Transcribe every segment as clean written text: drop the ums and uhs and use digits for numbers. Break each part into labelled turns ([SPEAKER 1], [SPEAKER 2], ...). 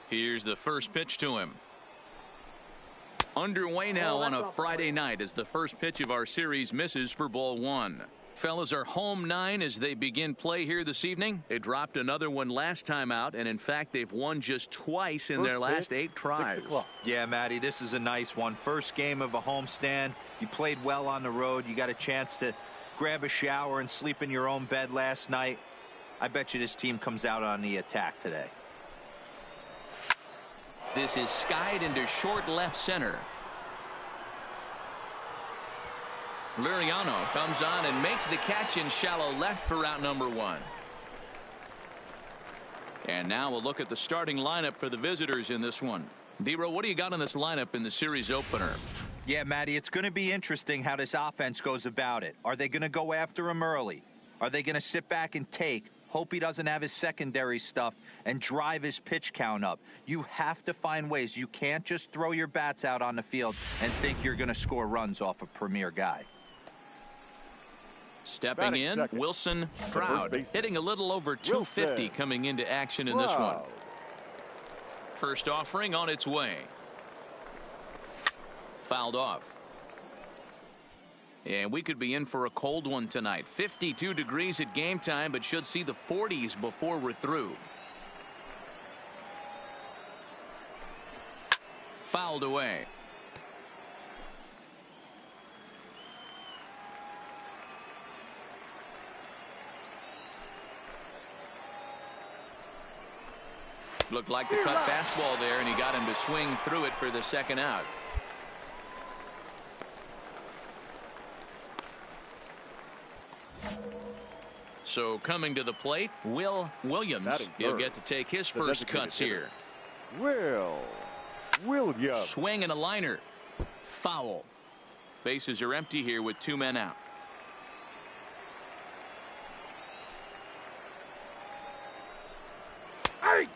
[SPEAKER 1] Here's the first pitch to him. Underway now on a Friday night as the first pitch of our series misses for ball one. Fellas are home 9 as they begin play here this evening. They dropped another one last time out, and in fact they've won just twice in their last 8 tries.
[SPEAKER 2] Yeah, Matty, this is a nice one. First game of a homestand. You played well on the road. You got a chance to grab a shower and sleep in your own bed last night. I bet you this team comes out on the attack today.
[SPEAKER 1] This is skied into short left center. Liriano comes on and makes the catch in shallow left for out number 1. And now we'll look at the starting lineup for the visitors in this one. D-Row, what do you got in this lineup in the series opener?
[SPEAKER 2] Yeah, Matty, it's going to be interesting how this offense goes about it. Are they going to go after him early? Are they going to sit back and take, hope he doesn't have his secondary stuff, and drive his pitch count up? You have to find ways. You can't just throw your bats out on the field and think you're going to score runs off a premier guy.
[SPEAKER 1] Stepping in, second. Wilson Stroud, hitting a little over 250 coming into action in this one. First offering on its way. Fouled off. And we could be in for a cold one tonight. 52 degrees at game time, but should see the 40s before we're through. Fouled away. Looked like the cut fastball there, and he got him to swing through it for the second out. So coming to the plate, Will Williams. He'll get to take his first cuts here.
[SPEAKER 3] Williams.
[SPEAKER 1] Swing and a liner. Foul. Bases are empty here with 2 men out.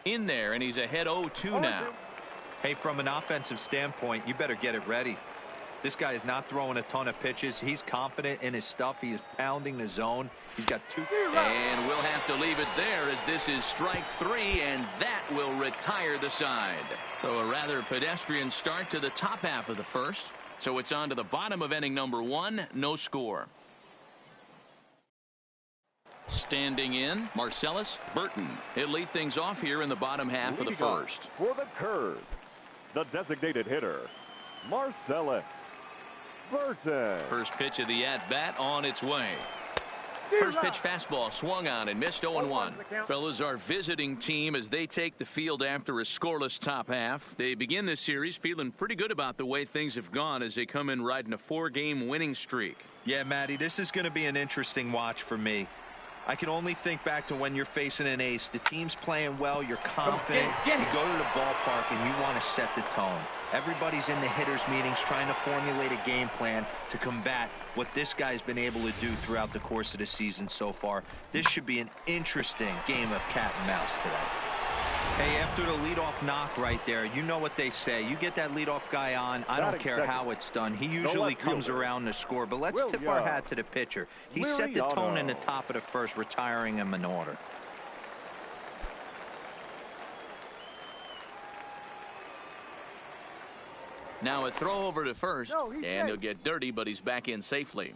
[SPEAKER 1] In there, and he's ahead 0-2 now.
[SPEAKER 2] Hey, from an offensive standpoint, you better get it ready. This guy is not throwing a ton of pitches. He's confident in his stuff. He is pounding the zone. He's got 2.
[SPEAKER 1] And we'll have to leave it there as this is strike 3, and that will retire the side. So a rather pedestrian start to the top half of the first. So it's on to the bottom of inning number 1. No score. Standing in, Marcellus Burton. He'll lead things off here in the bottom half of the first.
[SPEAKER 3] For the Curve, the designated hitter, Marcellus Burton.
[SPEAKER 1] First pitch of the at-bat on its way. First pitch fastball swung on and missed 0-1. Fellas, our visiting team as they take the field after a scoreless top half. They begin this series feeling pretty good about the way things have gone as they come in riding a 4-game winning streak.
[SPEAKER 2] Yeah, Matty, this is going to be an interesting watch for me. I can only think back to when you're facing an ace. The team's playing well. You're confident. You go to the ballpark and you want to set the tone. Everybody's in the hitters' meetings trying to formulate a game plan to combat what this guy's been able to do throughout the course of the season so far. This should be an interesting game of cat and mouse today. Hey, after the leadoff knock right there, you know what they say. You get that leadoff guy on, I don't care how it's done. He usually comes around to score, but let's tip our hat to the pitcher. He set the tone in the top of the first, retiring him in order.
[SPEAKER 1] Now a throw over to first, and he'll get dirty, but he's back in safely.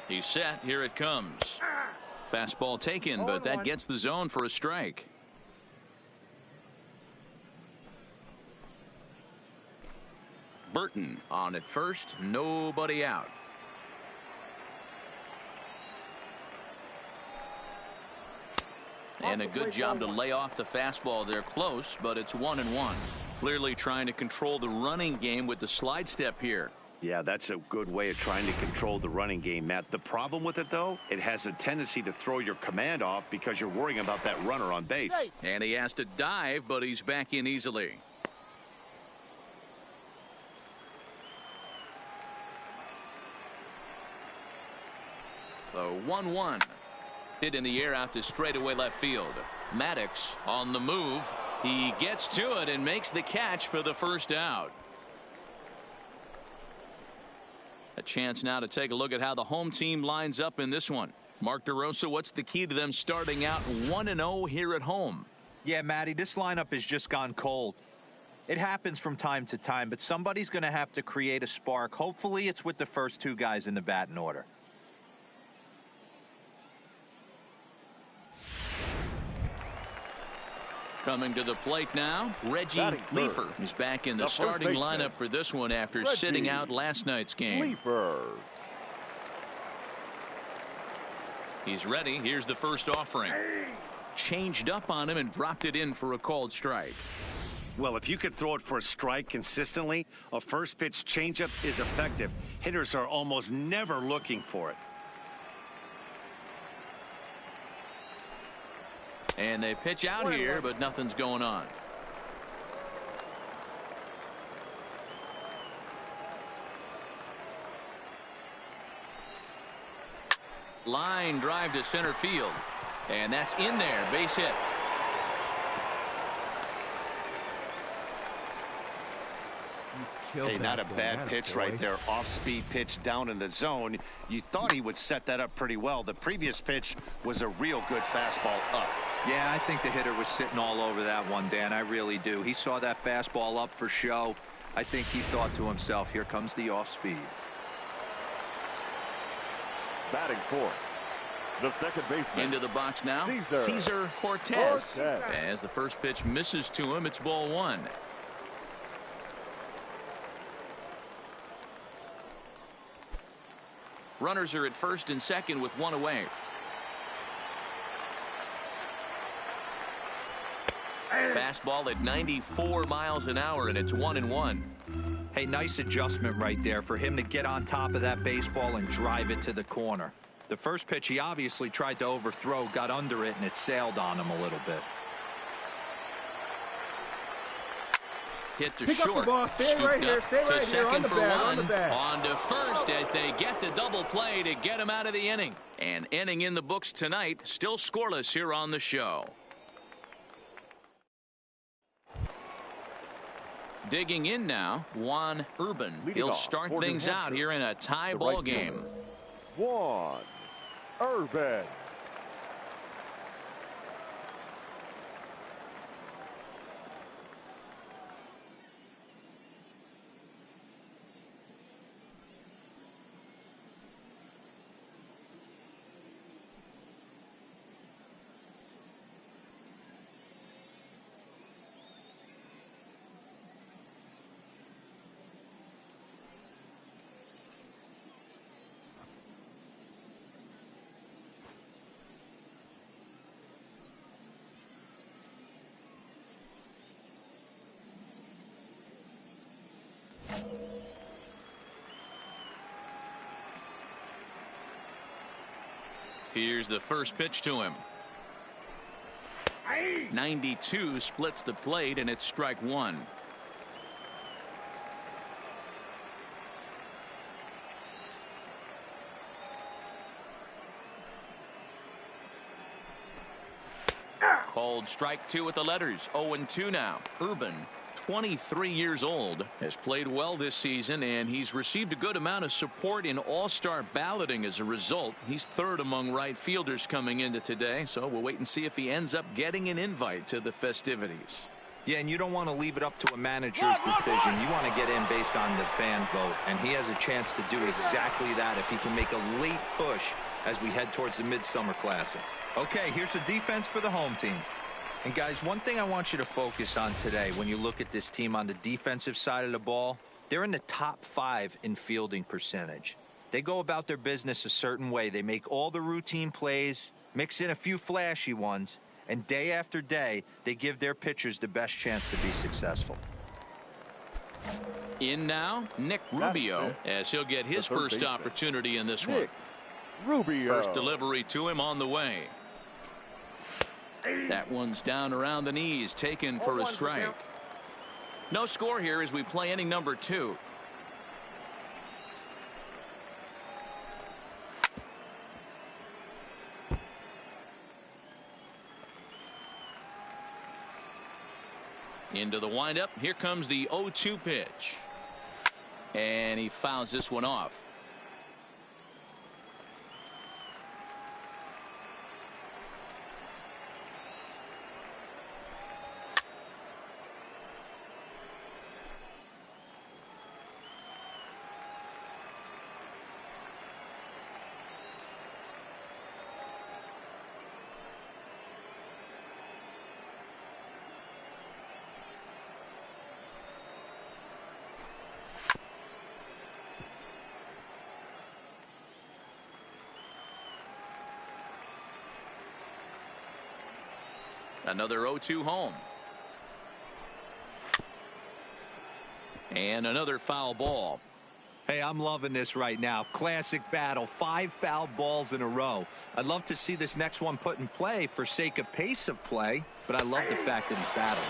[SPEAKER 1] He's set. Here it comes. Fastball taken, but that gets the zone for a strike. Burton on at first. Nobody out. And a good job to lay off the fastball. They're close, but it's 1-1. Clearly trying to control the running game with the slide step here.
[SPEAKER 4] Yeah, that's a good way of trying to control the running game, Matt. The problem with it, though, it has a tendency to throw your command off because you're worrying about that runner on base.
[SPEAKER 1] And he has to dive, but he's back in easily. The 1-1. Hit in the air out to straightaway left field. Maddox on the move. He gets to it and makes the catch for the first out. A chance now to take a look at how the home team lines up in this one. Mark DeRosa, what's the key to them starting out 1-0 here at home?
[SPEAKER 2] Yeah, Matty, this lineup has just gone cold. It happens from time to time, but somebody's going to have to create a spark. Hopefully it's with the first two guys in the batting order.
[SPEAKER 1] Coming to the plate now, Reggie Leefer is back in the starting lineup for this one after sitting out last night's game. He's ready. Here's the first offering. Changed up on him and dropped it in for a called strike.
[SPEAKER 4] Well, if you could throw it for a strike consistently, a first pitch changeup is effective. Hitters are almost never looking for it.
[SPEAKER 1] And they pitch out here, but nothing's going on. Line drive to center field. And that's in there. Base hit.
[SPEAKER 4] Hey, not a bad pitch right there. Off-speed pitch down in the zone. You thought he would set that up pretty well. The previous pitch was a real good fastball up.
[SPEAKER 2] Yeah, I think the hitter was sitting all over that one, Dan. I really do. He saw that fastball up for show. I think he thought to himself, here comes the off-speed.
[SPEAKER 3] Batting fourth, the second baseman.
[SPEAKER 1] Into the box now, Cesar Cortez. As the first pitch misses to him, it's ball one. Runners are at first and second with one away. Fastball at 94 miles an hour, and it's 1-1.
[SPEAKER 2] Hey, nice adjustment right there for him to get on top of that baseball and drive it to the corner. The first pitch he obviously tried to overthrow, got under it, and it sailed on him a little bit.
[SPEAKER 1] Hit to
[SPEAKER 5] Pick
[SPEAKER 1] short.
[SPEAKER 5] Up the ball. Stay right here. Stay right here. On the bat.
[SPEAKER 1] On to first as they get the double play to get him out of the inning. An inning in the books tonight. Still scoreless here on the show. Digging in now, Juan Urban. He'll start things out here in a tie ball game.
[SPEAKER 3] Juan Urban.
[SPEAKER 1] Here's the first pitch to him. 92 splits the plate, and it's strike one. Called strike two with the letters. 0-2 now. Urban, 23 years old, has played well this season, and he's received a good amount of support in all-star balloting as a result. He's third among right fielders coming into today, so we'll wait and see if he ends up getting an invite to the festivities.
[SPEAKER 2] Yeah, and you don't want to leave it up to a manager's decision. You want to get in based on the fan vote, and he has a chance to do exactly that if he can make a late push as we head towards the Midsummer Classic. Okay, here's the defense for the home team. And guys, one thing I want you to focus on today when you look at this team on the defensive side of the ball, they're in the top 5 in fielding percentage. They go about their business a certain way. They make all the routine plays, mix in a few flashy ones, and day after day, they give their pitchers the best chance to be successful.
[SPEAKER 1] In now, Nick Rubio, as he'll get his first opportunity in this one.
[SPEAKER 3] Rubio.
[SPEAKER 1] First delivery to him on the way. That one's down around the knees, taken for a strike. No score here as we play inning number 2. Into the windup. Here comes the 0-2 pitch. And he fouls this one off. Another 0-2 home. And another foul ball.
[SPEAKER 2] Hey, I'm loving this right now. Classic battle. 5 foul balls in a row. I'd love to see this next one put in play for sake of pace of play, but I love the fact that he's battling.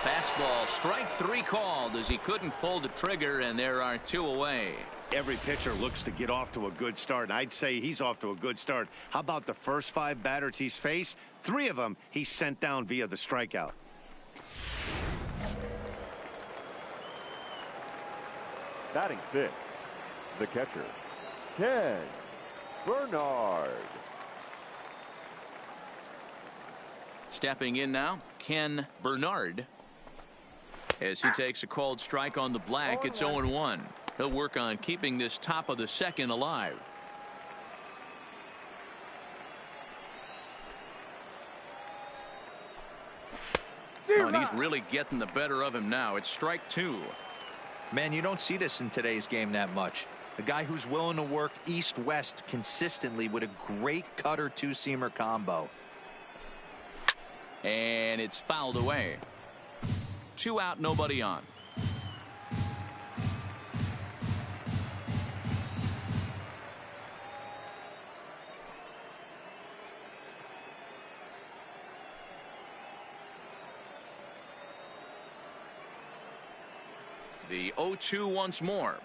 [SPEAKER 1] Fastball, strike 3 called as he couldn't pull the trigger, and there are 2 away.
[SPEAKER 4] Every pitcher looks to get off to a good start, and I'd say he's off to a good start. How about the first 5 batters he's faced? 3 of them he sent down via the strikeout.
[SPEAKER 3] Batting 6th, the catcher, Ken Bernard.
[SPEAKER 1] Stepping in now, Ken Bernard. As he takes a called strike on the black, it's 0-1. He'll work on keeping this top of the second alive. Oh, and he's really getting the better of him now. It's strike 2.
[SPEAKER 2] Man, you don't see this in today's game that much. A guy who's willing to work east-west consistently with a great cutter two-seamer combo.
[SPEAKER 1] And it's fouled away. 2 out, nobody on. The 0-2 once more.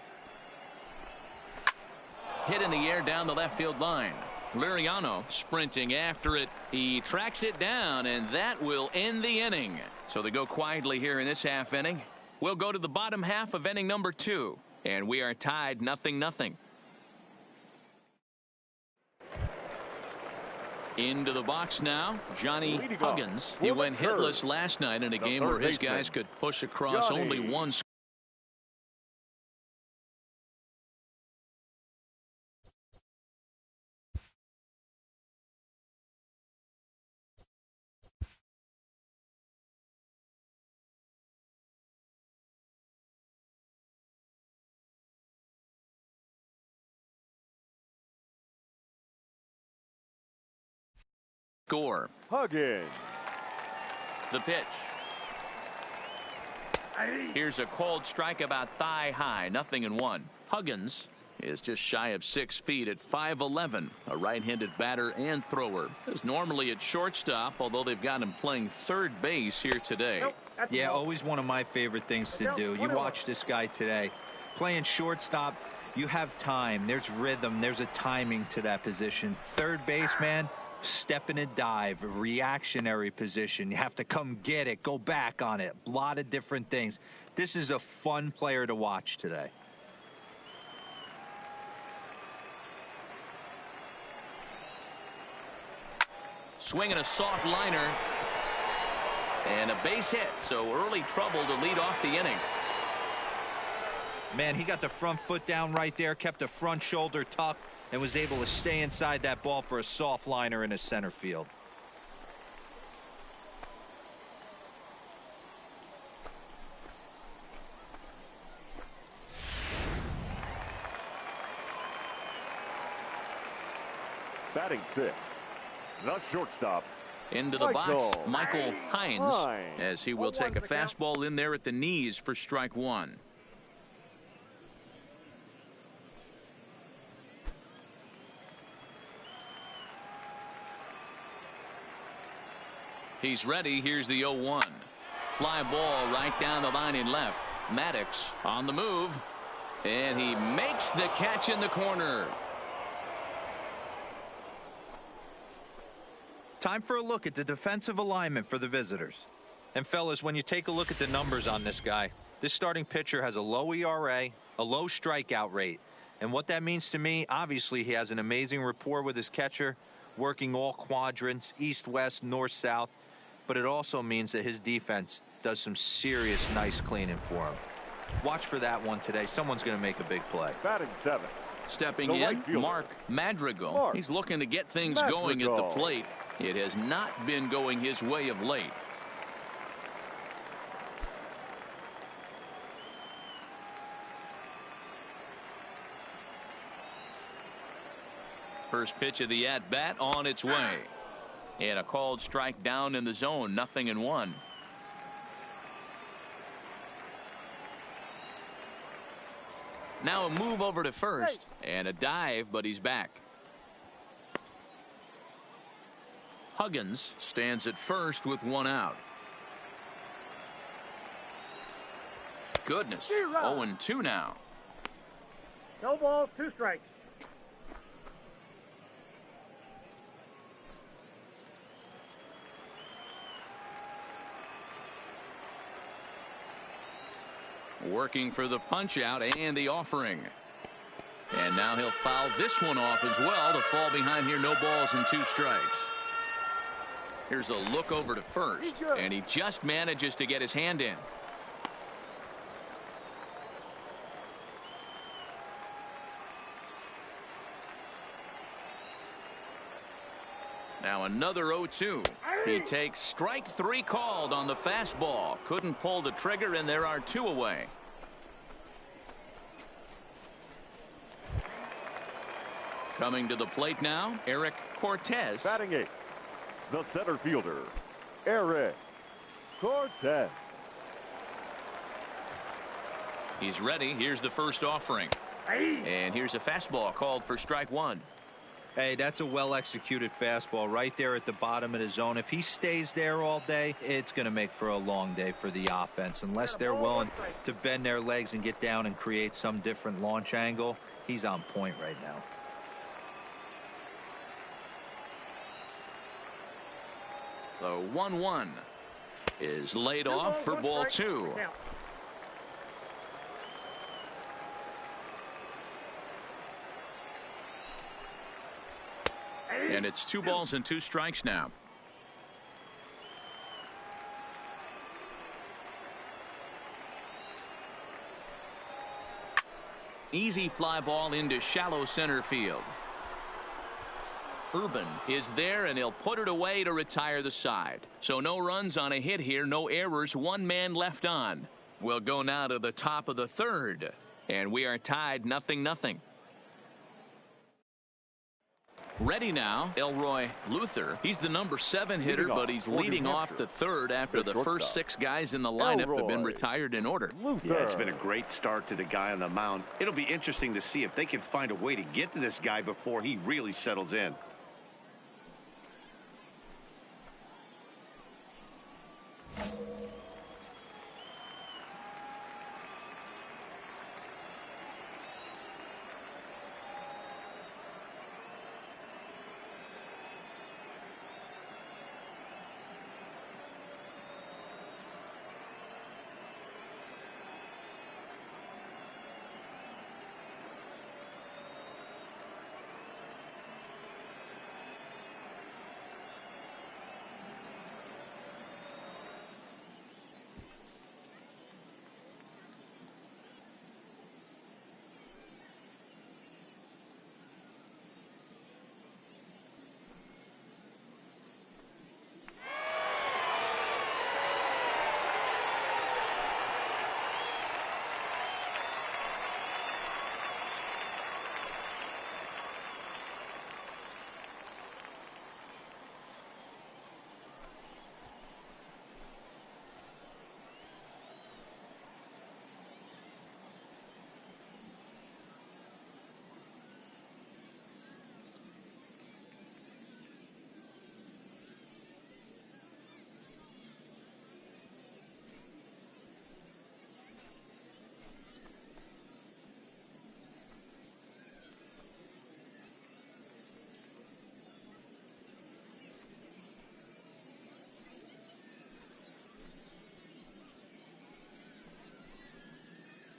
[SPEAKER 1] Hit in the air down the left field line. Liriano sprinting after it. He tracks it down, and that will end the inning. So they go quietly here in this half inning. We'll go to the bottom half of inning number 2, and we are tied 0-0. Into the box now, Johnny Huggins. He went hitless last night in a game where his guys could push across only one score. Score.
[SPEAKER 3] Huggins.
[SPEAKER 1] The pitch. Here's a cold strike about thigh high. 0-1. Huggins is just shy of 6 feet at 5'11", a right-handed batter and thrower. Is normally at shortstop, although they've got him playing third base here today.
[SPEAKER 2] Yeah, always one of my favorite things to do. You watch this guy today playing shortstop. You have time. There's rhythm. There's a timing to that position. Third base, man. Step in and dive, a reactionary position. You have to come get it, go back on it. A lot of different things. This is a fun player to watch today.
[SPEAKER 1] Swinging a soft liner. And a base hit, so early trouble to lead off the inning.
[SPEAKER 2] Man, he got the front foot down right there, kept the front shoulder tucked, and was able to stay inside that ball for a soft liner in the center field.
[SPEAKER 3] Batting 6th, the shortstop.
[SPEAKER 1] Into the box, Michael Hines, as he will take a fastball in there at the knees for strike 1. He's ready. Here's the 0-1. Fly ball right down the line in left. Maddox on the move, and he makes the catch in the corner.
[SPEAKER 2] Time for a look at the defensive alignment for the visitors. And fellas, when you take a look at the numbers on this guy, this starting pitcher has a low ERA, a low strikeout rate. And what that means to me, obviously he has an amazing rapport with his catcher, working all quadrants, east, west, north, south. But it also means that his defense does some serious nice cleaning for him. Watch for that one today. Someone's going to make a big play.
[SPEAKER 3] Batting 7th.
[SPEAKER 1] Stepping in, Mark Madrigal. He's looking to get things going at the plate. It has not been going his way of late. First pitch of the at-bat on its way. And a called strike down in the zone, 0-1. Now a move over to first and a dive, but he's back. Huggins stands at first with 1 out. Goodness, 0-2 now.
[SPEAKER 5] No balls, 2 strikes.
[SPEAKER 1] Working for the punch out and the offering. And now he'll foul this one off as well to fall behind here. No balls and 2 strikes. Here's a look over to first, and he just manages to get his hand in. Now another 0-2. He takes strike 3 called on the fastball. Couldn't pull the trigger, and there are 2 away. Coming to the plate now, Eric Cortez.
[SPEAKER 3] Batting 8th, the center fielder, Eric Cortez.
[SPEAKER 1] He's ready. Here's the first offering. And here's a fastball called for strike 1.
[SPEAKER 2] Hey, that's a well-executed fastball right there at the bottom of the zone. If he stays there all day, it's going to make for a long day for the offense. Unless they're willing to bend their legs and get down and create some different launch angle, he's on point right now.
[SPEAKER 1] The 1-1 is laid off for ball 2. And it's 2 balls and 2 strikes now. Easy fly ball into shallow center field. Urban is there, and he'll put it away to retire the side. So no runs on a hit here, no errors, 1 man left on. We'll go now to the top of the 3rd, and we are tied 0-0. Ready now, Elroy Luther. He's the number 7 hitter, but he's leading off the 3rd after the first 6 guys in the lineup have been retired in order.
[SPEAKER 4] Yeah, it's been a great start to the guy on the mound. It'll be interesting to see if they can find a way to get to this guy before he really settles in.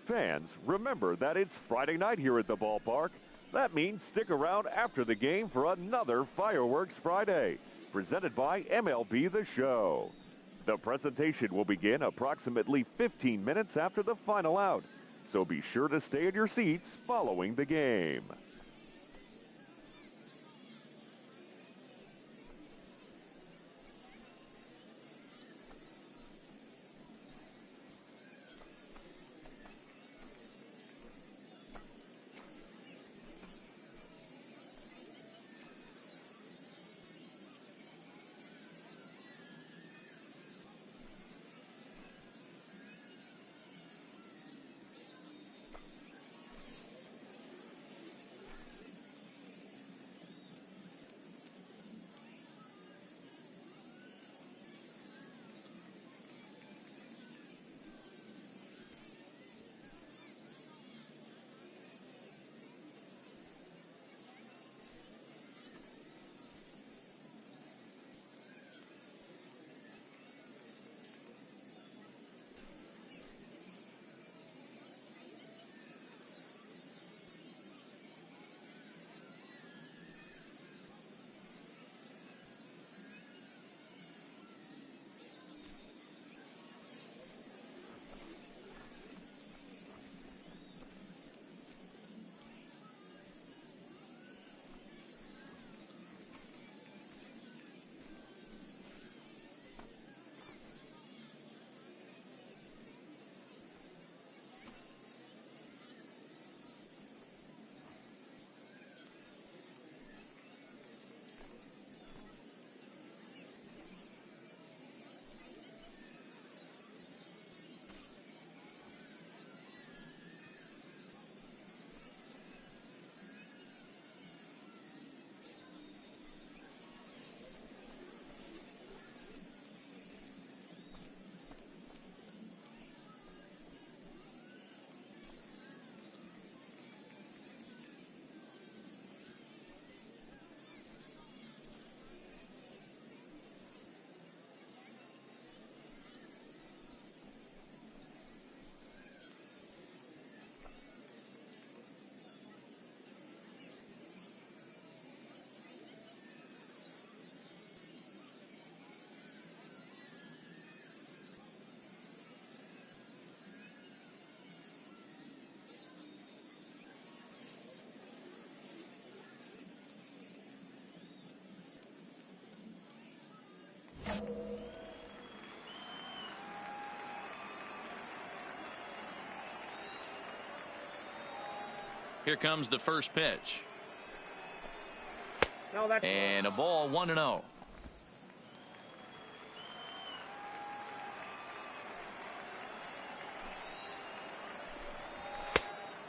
[SPEAKER 3] Fans, remember that it's Friday night here at the ballpark. That means stick around after the game for another Fireworks Friday, presented by MLB The Show. The presentation will begin approximately 15 minutes after the final out, so be sure to stay in your seats following the game.
[SPEAKER 1] Here comes the first pitch.
[SPEAKER 5] No, that's
[SPEAKER 1] and a ball, 1-0.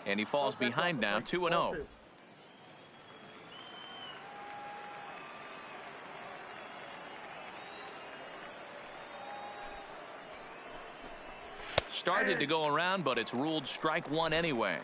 [SPEAKER 1] And he falls behind now, 2-0. Started to go around, but it's ruled strike one anyway.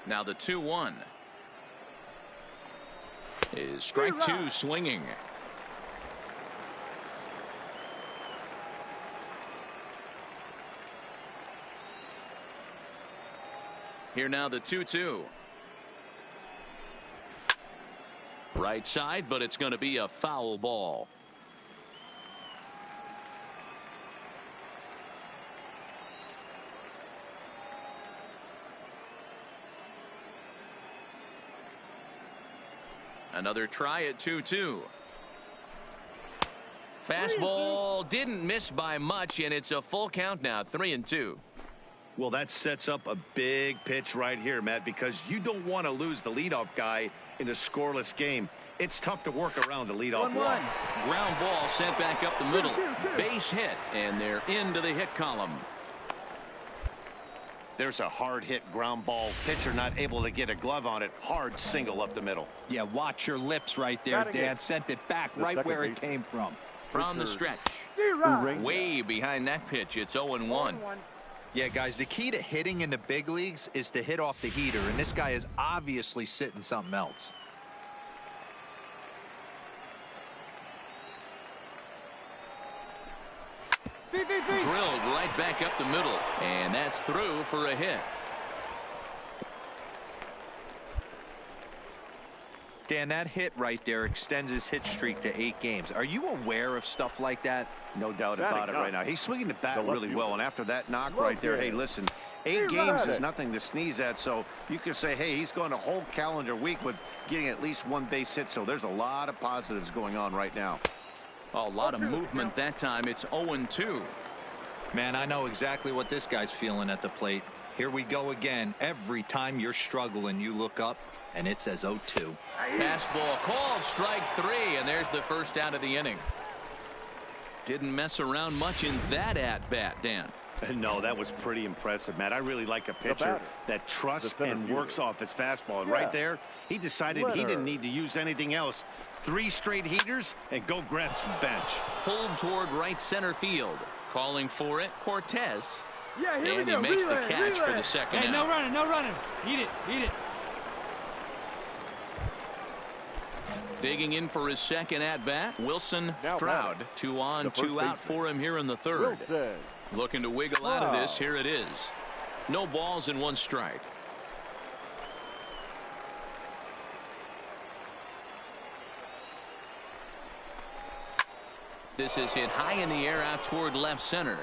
[SPEAKER 1] Now the 2-1 is strike two swinging. Here now the 2-2. Right side, but it's going to be a foul ball. Another try at 2-2. Fastball didn't miss by much, and it's a full count now, 3-2.
[SPEAKER 4] Well, that sets up a big pitch right here, Matt, because you don't want to lose the leadoff guy in a scoreless game. It's tough to work around the leadoff walk.
[SPEAKER 1] Ground ball sent back up the middle. Base hit, and they're into the hit column.
[SPEAKER 4] There's a hard hit ground ball. Pitcher not able to get a glove on it. Hard single up the middle.
[SPEAKER 2] Yeah, watch your lips right there, Dan. Sent it back right where it came from.
[SPEAKER 1] From the stretch. Way behind that pitch. It's 0-1.
[SPEAKER 2] Yeah, guys, the key to hitting in the big leagues is to hit off the heater, and this guy is obviously sitting something else.
[SPEAKER 1] Drilled right back up the middle, and that's through for a hit.
[SPEAKER 2] Dan, that hit right there extends his hit streak to 8 games. Are you aware of stuff like that?
[SPEAKER 4] No doubt about it right now. He's swinging the bat really well, and after that knock right there, hey, listen, 8 games is nothing to sneeze at, so you can say, hey, he's going a whole calendar week with getting at least 1 base hit, so there's a lot of positives going on right now.
[SPEAKER 1] A lot of movement that time. It's 0-2.
[SPEAKER 2] Man, I know exactly what this guy's feeling at the plate. Here we go again. Every time you're struggling, you look up, and it says 0-2.
[SPEAKER 1] Fastball called, strike 3, and there's the first out of the inning. Didn't mess around much in that at-bat, Dan.
[SPEAKER 4] No, that was pretty impressive, Matt. I really like a pitcher that trusts and works off his fastball. And right there, he decided he didn't need to use anything else. 3 straight heaters and go grab some bench.
[SPEAKER 1] Pulled toward right center field. Calling for it, Cortez.
[SPEAKER 5] Yeah, here
[SPEAKER 1] and he makes the catch for the second out.
[SPEAKER 5] No running, no running. Eat it, eat it.
[SPEAKER 1] Digging in for his second at-bat, Wilson Stroud. 2 on, 2 out for him here in the third. Looking to wiggle out of this. Here it is. No balls and 1 strike. This is hit high in the air out toward left center.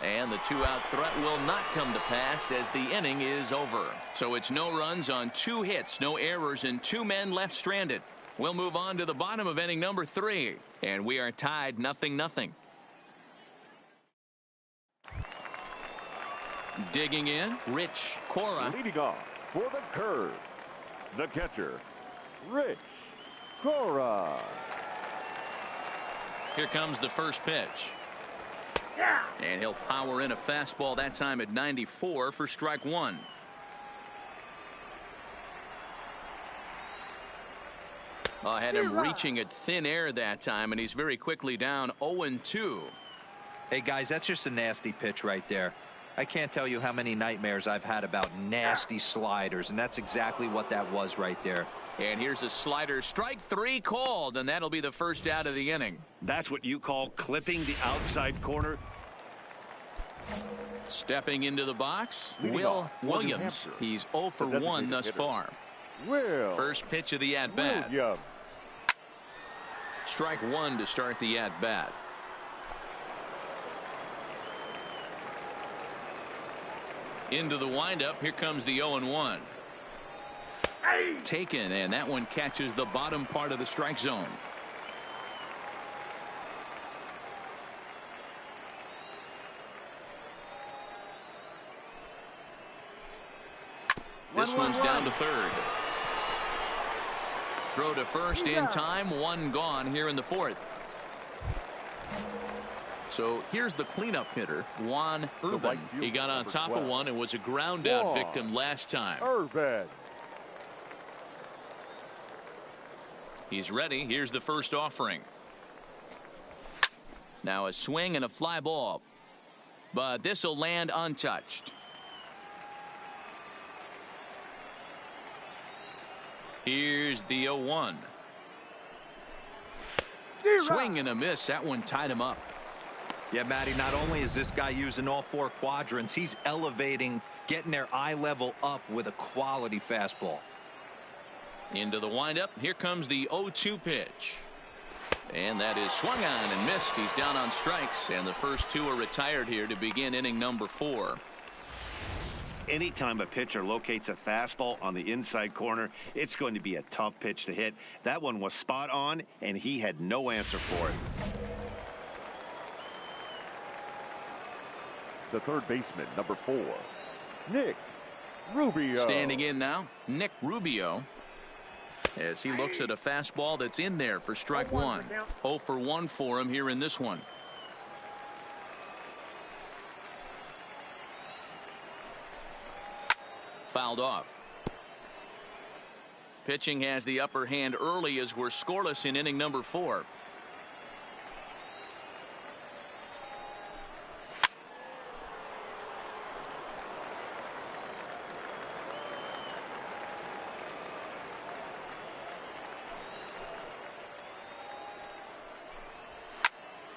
[SPEAKER 1] And the 2-out threat will not come to pass as the inning is over. So it's no runs on 2 hits, no errors, and 2 men left stranded. We'll move on to the bottom of inning number 3. And we are tied 0-0. Digging in, Rich Cora.
[SPEAKER 3] Leading off for the curve, the catcher, Rich Cora.
[SPEAKER 1] Here comes the first pitch. And he'll power in a fastball that time at 94 for strike 1. Had him reaching at thin air that time, and he's very quickly down 0-2.
[SPEAKER 2] Hey, guys, that's just a nasty pitch right there. I can't tell you how many nightmares I've had about nasty sliders, and that's exactly what that was right there.
[SPEAKER 1] And here's a slider. Strike 3 called, and that'll be the first out of the inning.
[SPEAKER 4] That's what you call clipping the outside corner.
[SPEAKER 1] Stepping into the box, Will Williams. He's 0 for 1 thus far. First pitch of the at-bat. Strike 1 to start the at-bat. Into the windup. Here comes the 0-1. Taken, and that one catches the bottom part of the strike zone. This one's down to third. Throw to first in time. One gone here in the fourth. So here's the cleanup hitter, Juan Urban. He got on top of one and was a ground out victim last time.
[SPEAKER 3] Urban.
[SPEAKER 1] He's ready. Here's the first offering. Now a swing and a fly ball. But this will land untouched. Here's the 0-1. Swing and a miss. That one tied him up.
[SPEAKER 2] Yeah, Matty, not only is this guy using all 4 quadrants, he's elevating, getting their eye level up with a quality fastball.
[SPEAKER 1] Into the windup. Here comes the 0-2 pitch. And that is swung on and missed. He's down on strikes, and the first 2 are retired here to begin inning number 4.
[SPEAKER 4] Anytime a pitcher locates a fastball on the inside corner, it's going to be a tough pitch to hit. That one was spot on, and he had no answer for it.
[SPEAKER 3] The third baseman, number 4, Nick Rubio.
[SPEAKER 1] Standing in now, Nick Rubio, as he looks at a fastball that's in there for strike 1. 0 for 1 for him here in this one. Fouled off. Pitching has the upper hand early as we're scoreless in inning number 4.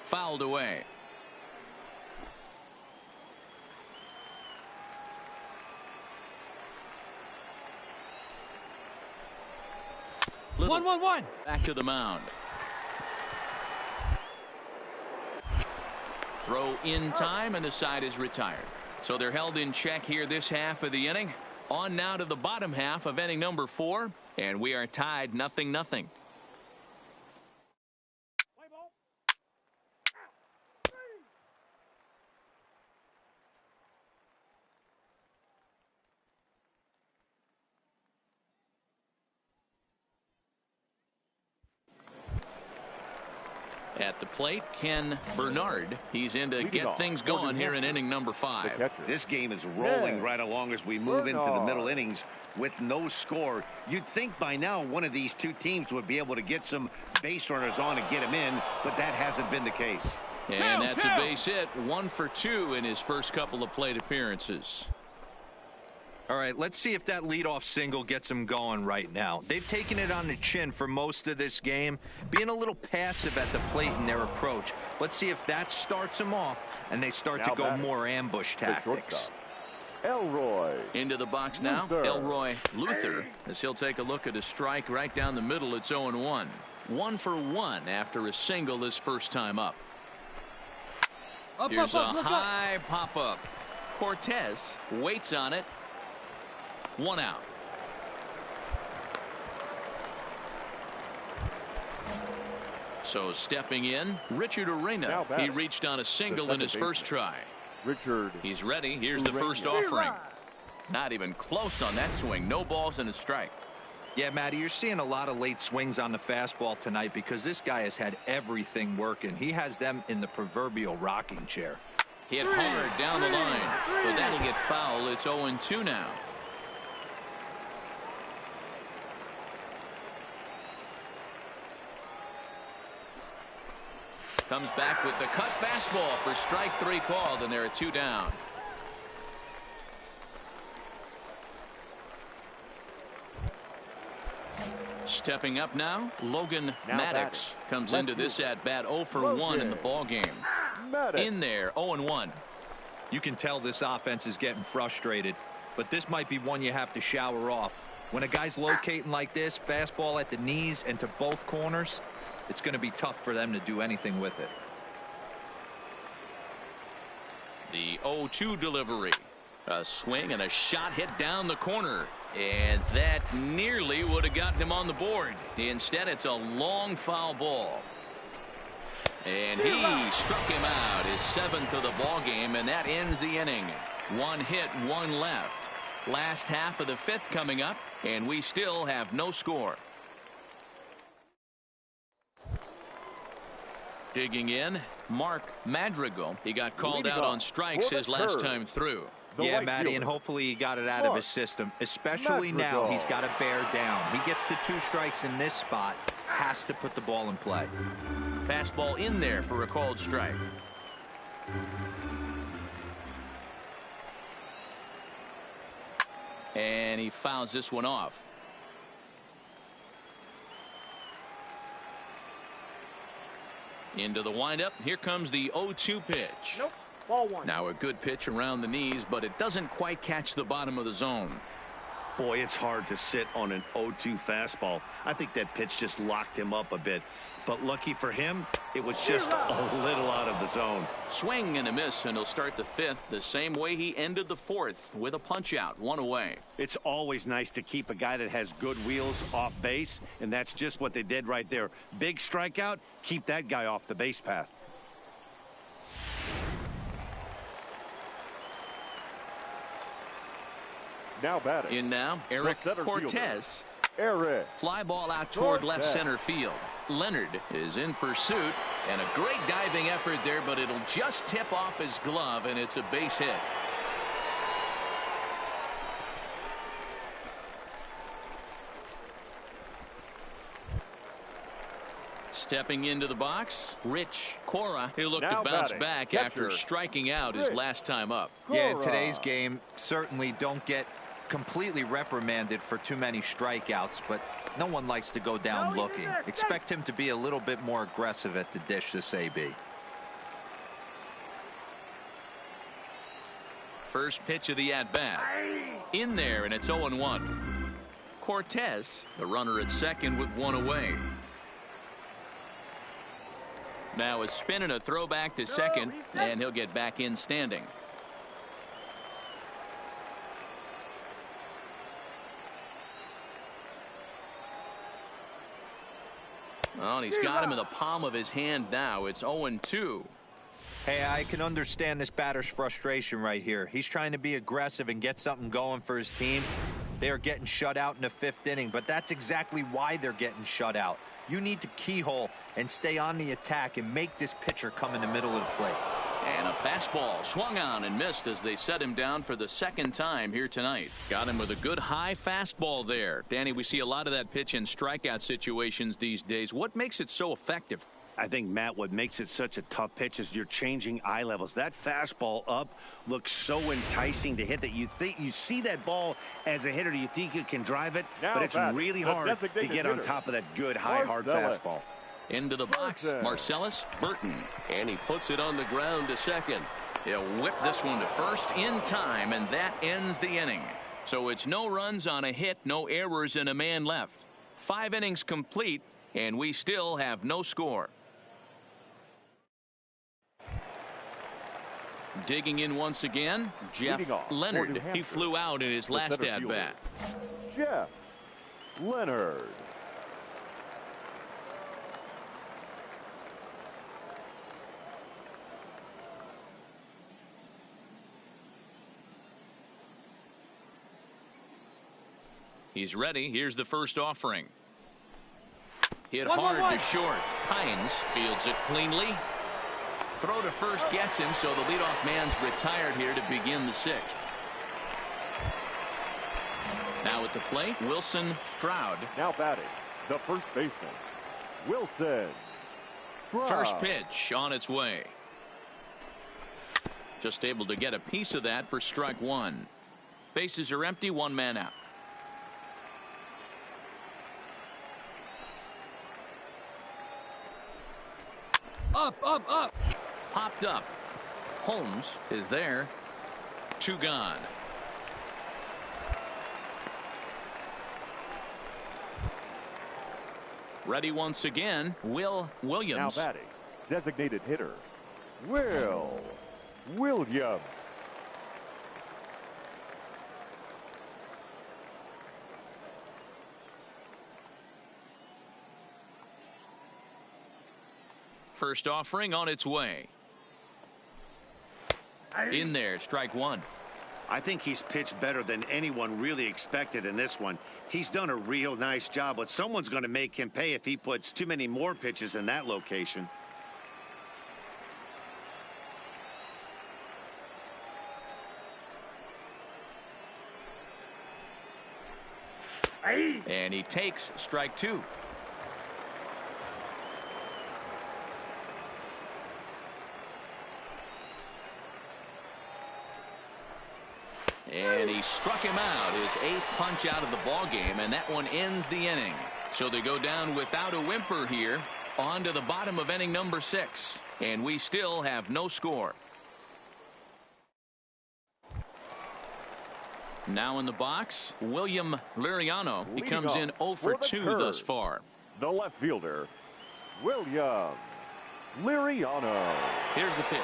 [SPEAKER 1] Fouled away.
[SPEAKER 5] One.
[SPEAKER 1] Back to the mound. Throw in time, and the side is retired. So they're held in check here this half of the inning. On now to the bottom half of inning number 4, and we are tied 0-0. At the plate, Ken Bernard. He's in to get things going here in inning number 5.
[SPEAKER 4] This game is rolling right along as we move into the middle innings with no score. You'd think by now one of these 2 teams would be able to get some base runners on and get him in, but that hasn't been the case.
[SPEAKER 1] And that's a base hit. 1 for 2 in his first couple of plate appearances.
[SPEAKER 2] All right, let's see if that leadoff single gets them going right now. They've taken it on the chin for most of this game, being a little passive at the plate in their approach. Let's see if that starts them off and they start to go more ambush tactics.
[SPEAKER 3] Elroy.
[SPEAKER 1] Into the box now, Elroy Luther, as he'll take a look at a strike right down the middle. It's 0-1. 1 for 1 after a single his first time up. Here's a high pop-up. Cortez waits on it. 1 out. So stepping in, Richard Arena. He reached on a single in his first try. He's ready. Here's the first offering. Not even close on that swing. No balls and a strike.
[SPEAKER 2] Yeah, Matty, you're seeing a lot of late swings on the fastball tonight because this guy has had everything working. He has them in the proverbial rocking chair.
[SPEAKER 1] Hit hard down the line, but that'll get foul. It's 0-2 now. Comes back with the cut fastball for strike 3 called, and there are 2 down. Stepping up now, Logan Maddox comes into this at bat 0 for 1 in the ball game. In there, 0-1.
[SPEAKER 2] You can tell this offense is getting frustrated, but this might be one you have to shower off. When a guy's locating like this, fastball at the knees and to both corners, it's going to be tough for them to do anything with it.
[SPEAKER 1] The 0-2 delivery. A swing and a shot hit down the corner. And that nearly would have gotten him on the board. Instead, it's a long foul ball. And he struck him out, his 7th of the ball game, and that ends the inning. 1 hit, 1 left. Last half of the 5th coming up, and we still have no score. Digging in, Mark Madrigal. He got called out on strikes his last time through.
[SPEAKER 2] Yeah, Matty, and hopefully he got it out of his system, especially now he's got to bear down. He gets the 2 strikes in this spot, has to put the ball in play.
[SPEAKER 1] Fastball in there for a called strike. And he fouls this one off. Into the windup. Here comes the 0-2 pitch.
[SPEAKER 5] Nope. Ball 1.
[SPEAKER 1] Now a good pitch around the knees, but it doesn't quite catch the bottom of the zone.
[SPEAKER 4] Boy, it's hard to sit on an 0-2 fastball. I think that pitch just locked him up a bit. But lucky for him, it was just a little out of the zone.
[SPEAKER 1] Swing and a miss, and he'll start the 5th the same way he ended the 4th, with a punch out, 1 away.
[SPEAKER 4] It's always nice to keep a guy that has good wheels off base, and that's just what they did right there. Big strikeout, keep that guy off the base path.
[SPEAKER 3] Now batting.
[SPEAKER 1] In now, Eric Cortez.
[SPEAKER 3] Eric.
[SPEAKER 1] Fly ball out toward left center field. Leonard is in pursuit, and a great diving effort there, but it'll just tip off his glove, and it's a base hit. Stepping into the box, Rich Cora. He'll look to bounce back after striking out his last time up.
[SPEAKER 2] Yeah, in today's game, certainly don't get completely reprimanded for too many strikeouts, but no one likes to go down looking. Expect him to be a little bit more aggressive at the dish this AB.
[SPEAKER 1] First pitch of the at-bat. In there, and it's 0-1. Cortez, the runner at second with 1 away. Now a spin and a throw back to second, and he'll get back in standing. Well, he's got him in the palm of his hand now. It's 0-2.
[SPEAKER 2] Hey, I can understand this batter's frustration right here. He's trying to be aggressive and get something going for his team. They are getting shut out in the 5th inning, but that's exactly why they're getting shut out. You need to keyhole and stay on the attack and make this pitcher come in the middle of the plate.
[SPEAKER 1] And a fastball swung on and missed as they set him down for the 2nd time here tonight. Got him with a good high fastball there. Danny, we see a lot of that pitch in strikeout situations these days. What makes it so effective?
[SPEAKER 4] I think, Matt, what makes it such a tough pitch is you're changing eye levels. That fastball up looks so enticing to hit that you think you see that ball as a hitter. You think you can drive it, but it's really hard to get on top of that good high hard fastball.
[SPEAKER 1] Into the box, Marcellus Burton, and he puts it on the ground to second. He'll whip this one to first in time, and that ends the inning. So it's no runs on a hit, no errors, and a man left. 5 innings complete, and we still have no score. Digging in once again, Jeff Leonard. He flew out in his last at-bat.
[SPEAKER 3] Jeff Leonard.
[SPEAKER 1] He's ready. Here's the first offering. Hit hard to short. Hines fields it cleanly. Throw to first gets him, so the leadoff man's retired here to begin the 6th. Now at the plate, Wilson Stroud.
[SPEAKER 3] Now batting, the first baseman, Wilson Stroud.
[SPEAKER 1] First pitch on its way. Just able to get a piece of that for strike 1. Bases are empty, 1 man out.
[SPEAKER 5] Up.
[SPEAKER 1] Popped up. Holmes is there. 2 gone. Ready once again, Will Williams.
[SPEAKER 3] Now batting, designated hitter, Will Williams.
[SPEAKER 1] First offering on its way. In there, strike 1.
[SPEAKER 4] I think he's pitched better than anyone really expected in this one. He's done a real nice job, but someone's going to make him pay if he puts too many more pitches in that location.
[SPEAKER 1] And he takes strike 2. And he struck him out, his 8th punch out of the ball game, and that one ends the inning. So they go down without a whimper here, on to the bottom of inning number 6, and we still have no score. Now in the box, William Liriano. He comes in 0 for 2 thus far.
[SPEAKER 3] The left fielder, William Liriano.
[SPEAKER 1] Here's the pitch.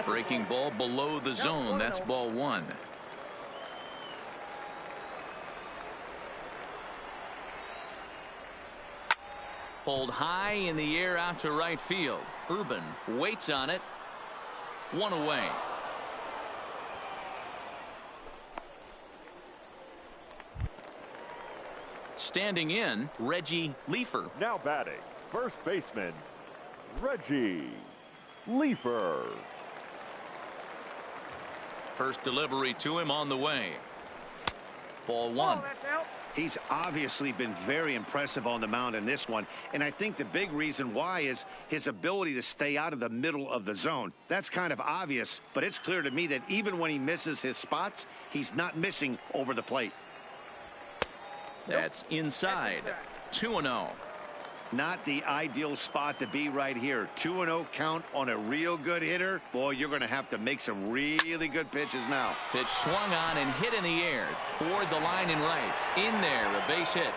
[SPEAKER 1] Breaking ball below the zone. That's ball 1. Pulled high in the air out to right field. Urban waits on it. 1 away. Standing in, Reggie Leefer.
[SPEAKER 3] Now batting, first baseman, Reggie Leefer.
[SPEAKER 1] First delivery to him on the way. Ball 1.
[SPEAKER 4] He's obviously been very impressive on the mound in this one, and I think the big reason why is his ability to stay out of the middle of the zone. That's kind of obvious, but it's clear to me that even when he misses his spots, he's not missing over the plate.
[SPEAKER 1] That's inside. 2-0.
[SPEAKER 4] Not the ideal spot to be right here. 2-0 count on a real good hitter. Boy, you're going to have to make some really good pitches now.
[SPEAKER 1] Pitch swung on and hit in the air toward the line and right. In there, a base hit.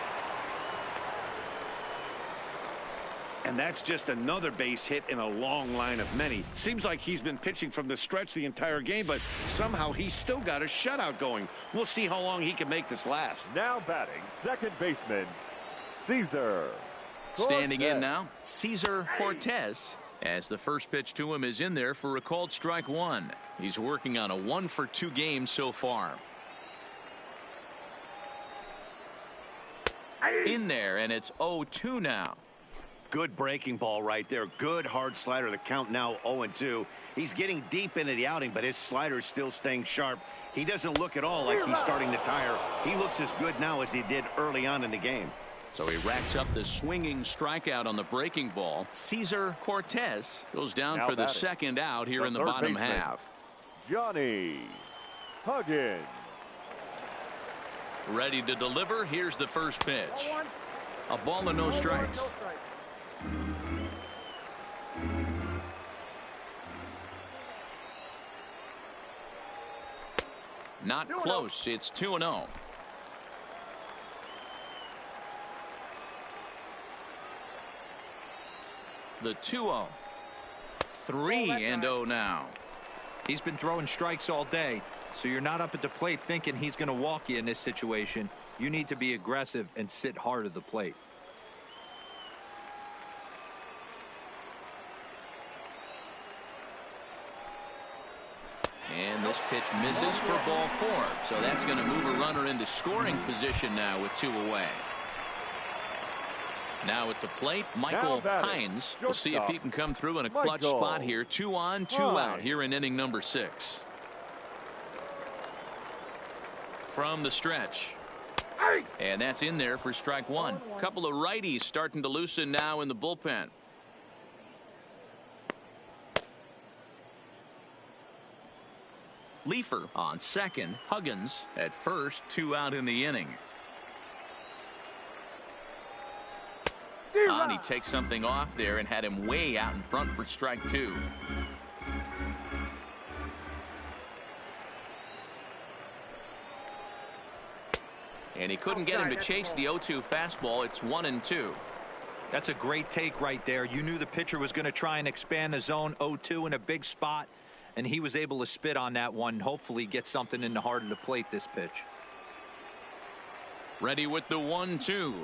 [SPEAKER 4] And that's just another base hit in a long line of many. Seems like he's been pitching from the stretch the entire game, but somehow he's still got a shutout going. We'll see how long he can make this last.
[SPEAKER 3] Now batting, second baseman, Cesar
[SPEAKER 1] Standing in now, Cesar Cortez, as the first pitch to him is in there for a called strike 1. He's working on a 1 for 2 game so far. In there, and it's 0-2 now.
[SPEAKER 4] Good breaking ball right there. Good hard slider. The count now 0-2. He's getting deep into the outing, but his slider is still staying sharp. He doesn't look at all like he's starting to tire. He looks as good now as he did early on in the game.
[SPEAKER 1] So he racks up the swinging strikeout on the breaking ball. Cesar Cortez goes down
[SPEAKER 3] now
[SPEAKER 1] for the second out here in the bottom half.
[SPEAKER 3] Johnny Huggins.
[SPEAKER 1] Ready to deliver. Here's the first pitch. A ball and no strikes. Not close. It's 2-0. The 2-0. 3-0 now.
[SPEAKER 2] He's been throwing strikes all day, so you're not up at the plate thinking he's going to walk you in this situation. You need to be aggressive and sit hard at the plate.
[SPEAKER 1] And this pitch misses for ball 4. So that's going to move a runner into scoring position now with 2 away. Now at the plate, Michael Hines. We'll see if he can come through in a clutch spot here. 2 on, 2 out here in inning number 6. From the stretch. And that's in there for strike 1. Couple of righties starting to loosen now in the bullpen. Leefer on second. Huggins at first. 2 out in the inning. And he takes something off there and had him way out in front for strike two. And he couldn't get him to chase the 0-2 fastball. It's 1-2.
[SPEAKER 2] That's a great take right there. You knew the pitcher was going to try and expand the zone. 0-2 in a big spot, and he was able to spit on that one. Hopefully get something in the heart of the plate this pitch.
[SPEAKER 1] Ready with the 1-2.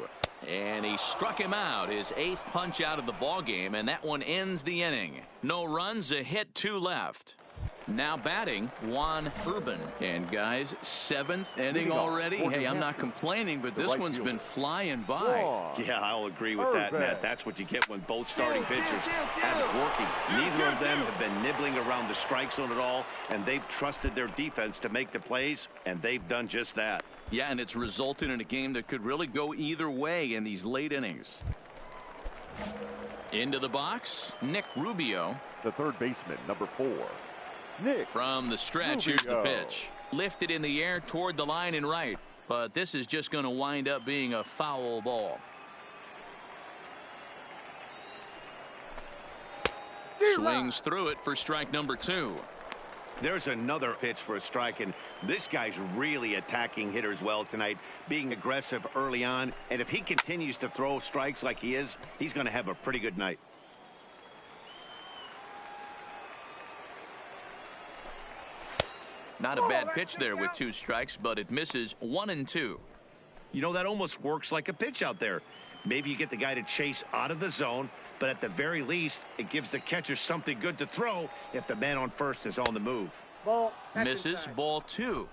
[SPEAKER 1] And he struck him out, his 8th punch out of the ball game, and that one ends the inning. No runs, a hit, 2 left. Now batting, Juan Urban. And guys, 7th inning already. Hey, I'm not complaining, but this one's been flying by.
[SPEAKER 4] Yeah, I'll agree with that, Matt. That's what you get when both starting pitchers have it working. Neither of them have been nibbling around the strike zone at all, and they've trusted their defense to make the plays, and they've done just that.
[SPEAKER 1] Yeah, and it's resulted in a game that could really go either way in these late innings. Into the box, Nick Rubio.
[SPEAKER 3] The third baseman, number 4. Nick
[SPEAKER 1] from the stretch.
[SPEAKER 3] Rubio.
[SPEAKER 1] Here's the pitch. Lifted in the air toward the line and right. But this is just going to wind up being a foul ball. Swings through it for strike number 2.
[SPEAKER 4] There's another pitch for a strike, and this guy's really attacking hitters well tonight, being aggressive early on. And if he continues to throw strikes like he is, he's going to have a pretty good night.
[SPEAKER 1] Not a bad pitch there with 2 strikes, but it misses 1-2.
[SPEAKER 4] You know, that almost works like a pitch out there. Maybe you get the guy to chase out of the zone, but at the very least, it gives the catcher something good to throw if the man on first is on the move.
[SPEAKER 1] Misses, ball 2.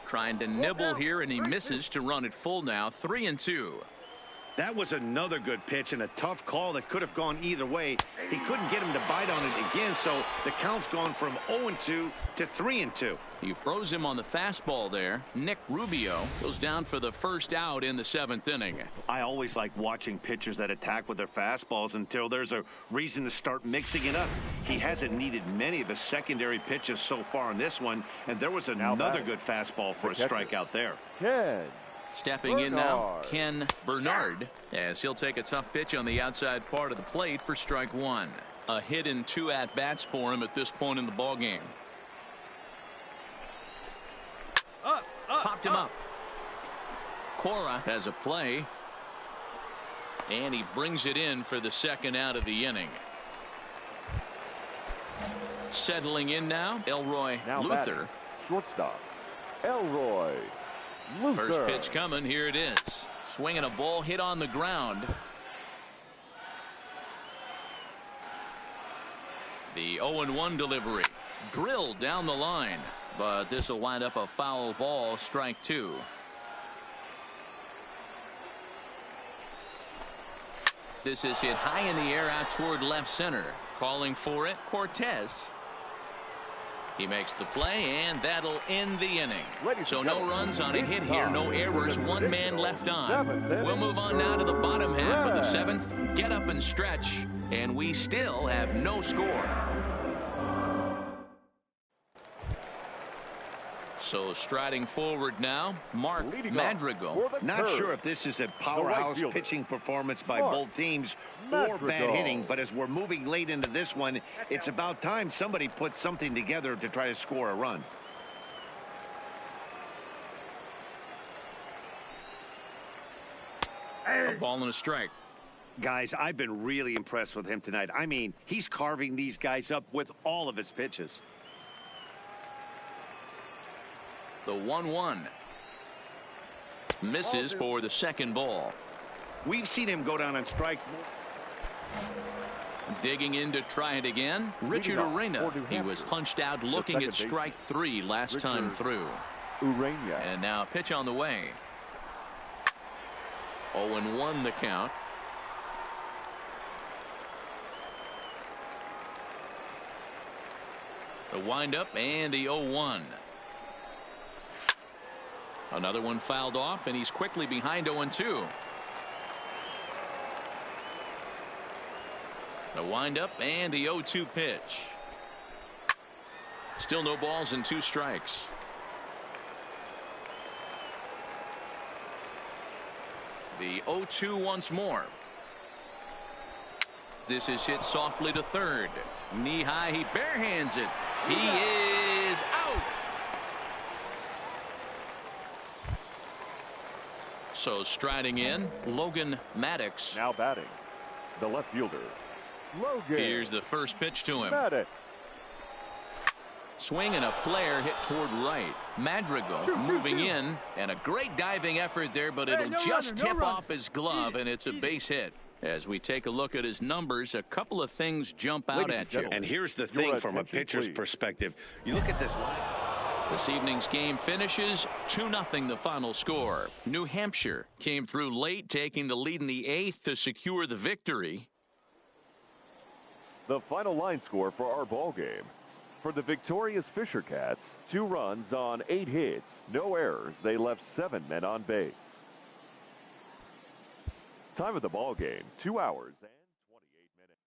[SPEAKER 1] Trying to nibble here, and he misses to run it full now. 3-2.
[SPEAKER 4] That was another good pitch and a tough call that could have gone either way. He couldn't get him to bite on it again, so the count's gone from 0-2 to 3-2.
[SPEAKER 1] He froze him on the fastball there. Nick Rubio goes down for the first out in the 7th inning.
[SPEAKER 4] I always like watching pitchers that attack with their fastballs until there's a reason to start mixing it up. He hasn't needed many of his secondary pitches so far in this one, and there was another good fastball for a strikeout there.
[SPEAKER 3] Ken
[SPEAKER 1] Stepping in now, Ken Bernard, as he'll take a tough pitch on the outside part of the plate for strike 1. A hit in 2 at-bats for him at this point in the ballgame. Popped him up. Cora has a play. And he brings it in for the 2nd out of the inning. Settling in now, Elroy Luther.
[SPEAKER 3] Shortstop, Elroy Luther.
[SPEAKER 1] First pitch coming. Here it is. Swinging a ball hit on the ground. The 0-1 delivery. Drilled down the line. But this will wind up a foul ball. Strike 2. This is hit high in the air out toward left center. Calling for it, Cortez. He makes the play, and that'll end the inning. So no runs on a hit here, no errors, 1 man left on. We'll move on now to the bottom half of the 7th. Get up and stretch, and we still have no score. So striding forward now, Mark Madrigal.
[SPEAKER 4] Not sure if this is a powerhouse pitching performance by both teams or bad hitting, but as we're moving late into this one, it's about time somebody puts something together to try to score a run.
[SPEAKER 1] A ball and a strike.
[SPEAKER 4] Guys, I've been really impressed with him tonight. I mean, he's carving these guys up with all of his pitches.
[SPEAKER 1] The 1-1. Misses for the 2nd ball.
[SPEAKER 4] We've seen him go down on strikes.
[SPEAKER 1] Digging in to try it again. Richard Urena. He was punched out looking at strike 3 last time through.
[SPEAKER 3] Urena.
[SPEAKER 1] And now a pitch on the way. 0-1 the count. The windup and the 0-1. Another one fouled off, and he's quickly behind 0-2. The windup and the 0-2 pitch. Still no balls and 2 strikes. The 0-2 once more. This is hit softly to third. Knee high, he barehands it. He is out. So striding in, Logan Maddox.
[SPEAKER 3] Now batting, the left fielder, Logan.
[SPEAKER 1] Here's the first pitch to him.
[SPEAKER 3] Maddox.
[SPEAKER 1] Swing and a flare hit toward right. Madrigal moving in, and a great diving effort there, but it'll just tip off his glove, and it's a base hit. As we take a look at his numbers, a couple of things jump out at you.
[SPEAKER 4] And here's the thing from a pitcher's perspective. You look at this line.
[SPEAKER 1] This evening's game finishes 2-0 the final score. New Hampshire came through late, taking the lead in the 8th to secure the victory.
[SPEAKER 3] The final line score for our ball game. For the victorious Fisher Cats, 2 runs on 8 hits, no errors. They left 7 men on base. Time of the ball game, 2 hours and 28 minutes.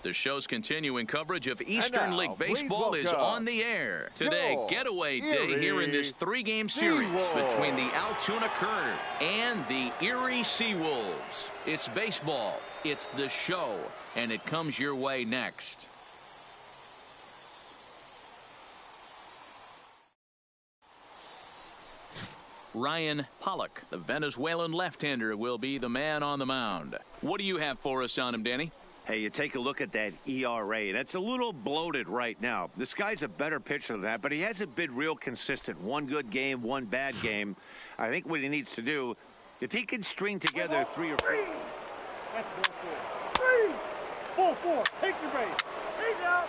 [SPEAKER 1] The show's continuing coverage of Eastern League Baseball is on the air. Today, getaway day here in this 3-game series between the Altoona Curve and the Erie Seawolves. It's baseball, it's the show, and it comes your way next. Ryan Pollock, the Venezuelan left-hander, will be the man on the mound. What do you have for us on him, Danny?
[SPEAKER 4] Hey, you take a look at that ERA, and it's a little bloated right now. This guy's a better pitcher than that, but he hasn't been real consistent. One good game, one bad game. I think what he needs to do, if he can string together 3 or 4.
[SPEAKER 5] That's ball 4. 4. Take your base. He's out.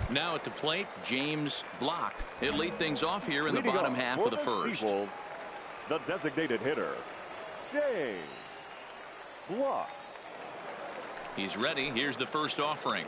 [SPEAKER 1] Now at the plate, James Block. He'll lead things off here in the bottom half of the first.
[SPEAKER 3] Seawolves, the designated hitter, James Block.
[SPEAKER 1] He's ready. Here's the first offering.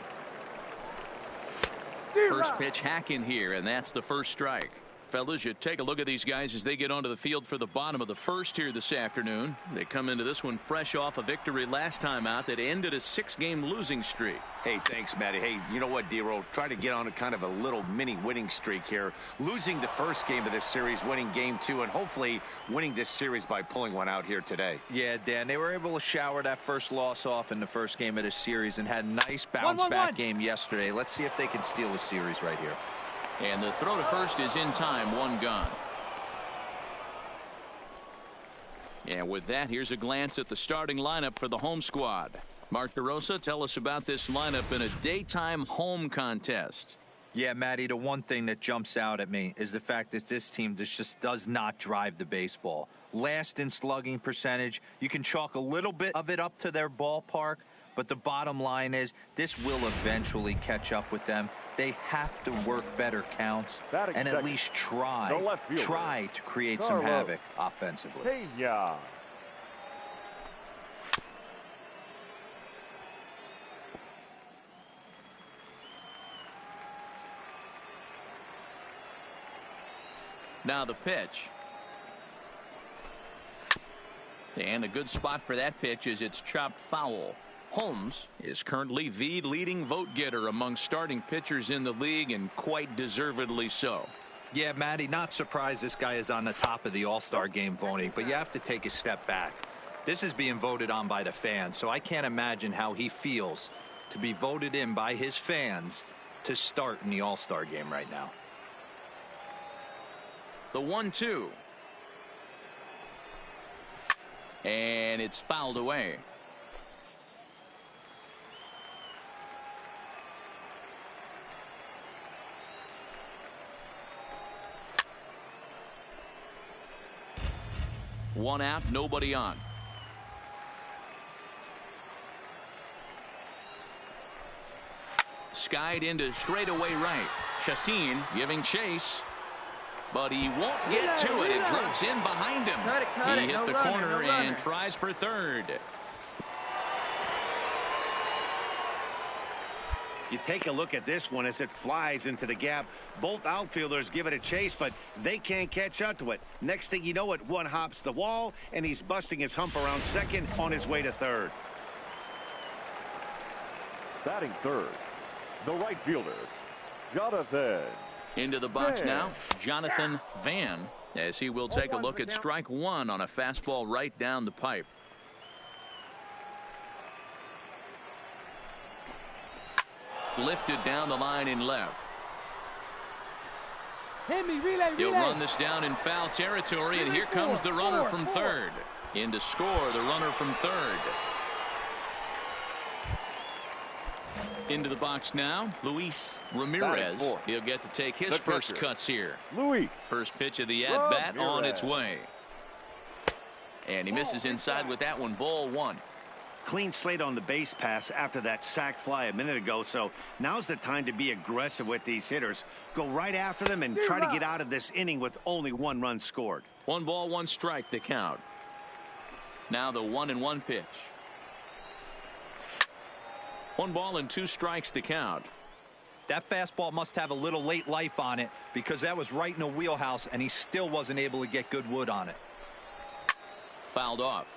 [SPEAKER 1] First pitch hacking here, and that's the first strike. Fellas, you take a look at these guys as they get onto the field for the bottom of the first here this afternoon. They come into this one fresh off a victory last time out that ended a 6-game losing streak.
[SPEAKER 4] Hey, thanks, Matty. Hey, you know what, D-Roll? Try to get on a kind of a little mini winning streak here. Losing the first game of this series, winning game 2, and hopefully winning this series by pulling one out here today.
[SPEAKER 2] Yeah, Dan, they were able to shower that first loss off in the first game of this series and had a nice bounce-back game yesterday. Let's see if they can steal the series right here.
[SPEAKER 1] And the throw to first is in time, 1 gone. And with that, here's a glance at the starting lineup for the home squad. Mark DeRosa, tell us about this lineup in a daytime home contest.
[SPEAKER 2] Yeah, Matty, the one thing that jumps out at me is the fact that this team just does not drive the baseball. Last in slugging percentage. You can chalk a little bit of it up to their ballpark, but the bottom line is this will eventually catch up with them. They have to work better counts and at least try to create some havoc offensively.
[SPEAKER 3] Hey, yeah.
[SPEAKER 1] Now the pitch. And a good spot for that pitch is it's chopped foul. Holmes is currently the leading vote getter among starting pitchers in the league, and quite deservedly so.
[SPEAKER 2] Yeah, Matty, not surprised this guy is on the top of the All-Star game voting, but you have to take a step back. This is being voted on by the fans, so I can't imagine how he feels to be voted in by his fans to start in the All-Star game right now.
[SPEAKER 1] The 1-2. And it's fouled away. One out, nobody on. Skied into straightaway right. Chassin giving chase. But he won't get to it. It drops in behind him. He hit the corner and tries for third.
[SPEAKER 4] You take a look at this one as it flies into the gap. Both outfielders give it a chase, but they can't catch up to it. Next thing you know it, one hops the wall, and he's busting his hump around second on his way to third.
[SPEAKER 3] Batting third, the right fielder, Jonathan.
[SPEAKER 1] Into the box now, Jonathan Van, as he will take a look at strike 1 on a fastball right down the pipe. Lifted down the line in left. He'll run this down in foul territory, and here comes the runner from third. In to score, the runner from third. Into the box now, Luis Ramirez. He'll get to take his first cuts here. First pitch of the at-bat on its way. And he misses inside with that one, ball 1.
[SPEAKER 4] Clean slate on the base pass after that sac fly a minute ago, so now's the time to be aggressive with these hitters. Go right after them and try to get out of this inning with only 1 run scored.
[SPEAKER 1] 1 ball, 1 strike, the count. Now the 1-1 pitch. 1 ball and 2 strikes to count.
[SPEAKER 2] That fastball must have a little late life on it, because that was right in the wheelhouse and he still wasn't able to get good wood on it.
[SPEAKER 1] Fouled off.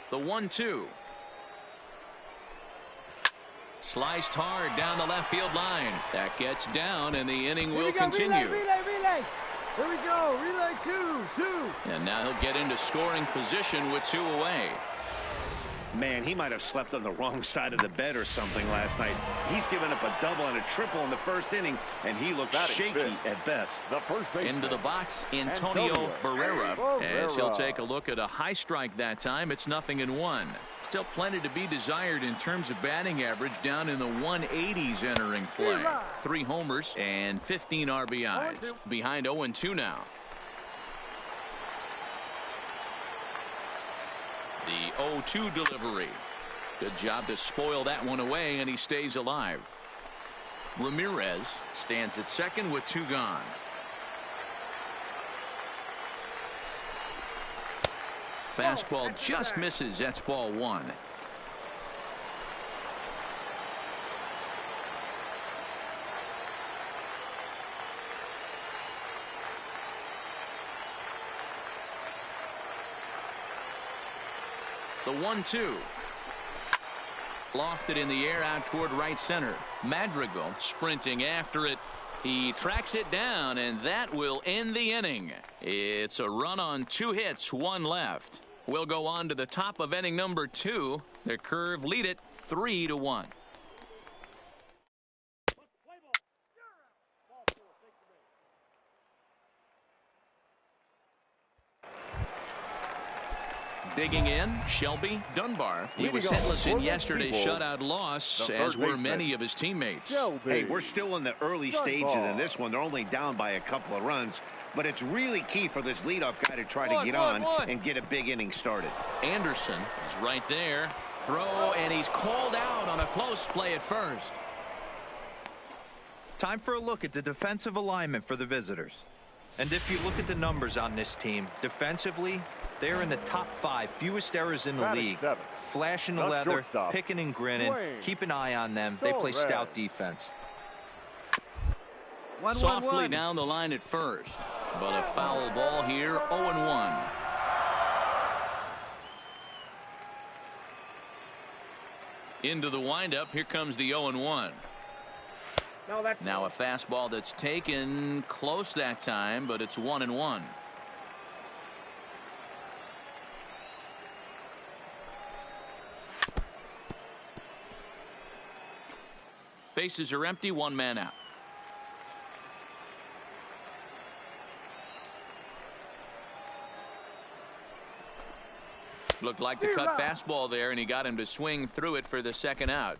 [SPEAKER 1] The 1-2. Sliced hard down the left field line. That gets down, and the inning will continue.
[SPEAKER 5] Relay. Here we go. Relay 2.
[SPEAKER 1] And now he'll get into scoring position with 2 away.
[SPEAKER 4] Man, he might have slept on the wrong side of the bed or something last night. He's given up a double and a triple in the first inning, and he looked shaky at best.
[SPEAKER 3] The first
[SPEAKER 1] into the box, Antonio Barrera, as he'll take a look at a high strike that time. It's 0-1. Still plenty to be desired in terms of batting average, down in the 180s entering play. 3 homers and 15 RBIs. Behind 0-2 now. The 0-2 delivery. Good job to spoil that one away, and he stays alive. Ramirez stands at second with 2 gone. fastball just misses. That's ball one. The 1-2. Lofted in the air out toward right center. Madrigal sprinting after it. He tracks it down, and that will end the inning. It's a run on 2 hits, 1 left. We'll go on to the top of inning number 2. The Curve lead it 3-1. Digging in, Shelby Dunbar. He was hitless in yesterday's shutout loss, as were many of his teammates.
[SPEAKER 4] Hey, we're still in the early stages of this one. They're only down by a couple of runs, but it's really key for this leadoff guy to try to get on and get a big inning started.
[SPEAKER 1] Anderson is right there. Throw, and he's called out on a close play at first.
[SPEAKER 2] Time for a look at the defensive alignment for the visitors. And if you look at the numbers on this team, defensively, they're in the top 5 fewest errors in the league. Flashing the leather, picking and grinning. Keep an eye on them. They play stout defense.
[SPEAKER 1] Softly down the line at first, but a foul ball here. 0-1. Into the windup. Here comes the 0-1. Now a fastball that's taken close that time, but it's 1-1. Bases are empty, 1 man out. Looked like the cut fastball there, and he got him to swing through it for the second out.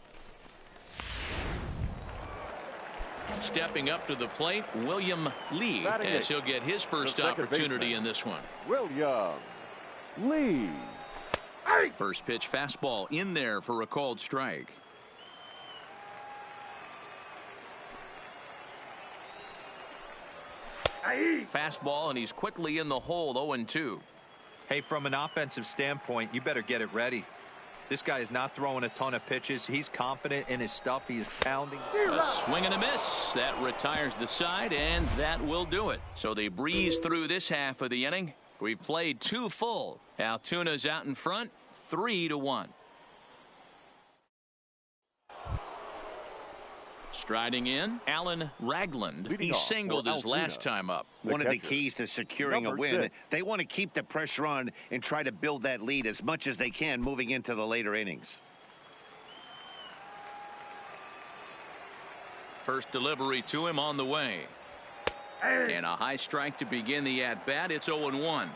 [SPEAKER 1] Stepping up to the plate, William Lee, as he'll get his first opportunity in this one.
[SPEAKER 3] William Lee.
[SPEAKER 1] First pitch fastball in there for a called strike. Fastball, and he's quickly in the hole. 0-2.
[SPEAKER 2] Hey, from an offensive standpoint, you better get it ready. This guy is not throwing a ton of pitches. He's confident in his stuff. He is pounding.
[SPEAKER 1] A swing and a miss. That retires the side, and that will do it. So they breeze through this half of the inning. We've played 2 full. Altuna's out in front, 3-1. Striding in, Alan Ragland. He singled his last time up.
[SPEAKER 4] One of the keys to securing a win. They want to keep the pressure on and try to build that lead as much as they can moving into the later innings.
[SPEAKER 1] First delivery to him on the way. And a high strike to begin the at-bat. It's 0-1.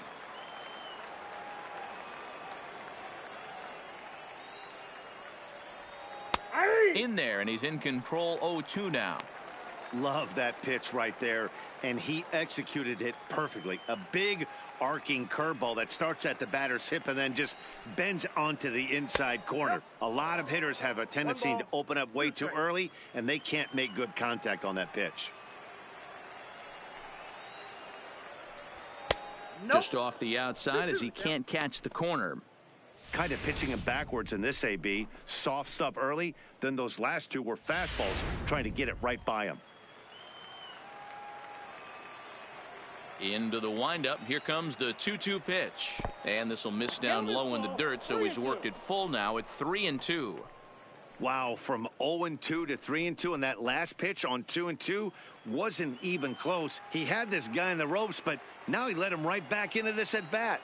[SPEAKER 1] In there, and he's in control. 0-2 now.
[SPEAKER 4] Love that pitch right there, and he executed it perfectly. A big arcing curveball that starts at the batter's hip and then just bends onto the inside corner. A lot of hitters have a tendency to open up way too early, and they can't make good contact on that pitch.
[SPEAKER 1] Just off the outside as he can't catch the corner.
[SPEAKER 4] Kind of pitching him backwards in this AB. Soft stuff early, then those last 2 were fastballs, trying to get it right by him.
[SPEAKER 1] Into the windup. Here comes the 2-2 pitch, and this will miss down low in the dirt, so he's worked it full now at 3-2.
[SPEAKER 4] Wow, from 0-2 to 3-2, and that last pitch on 2-2 wasn't even close. He had this guy in the ropes, but now he let him right back into this at bat.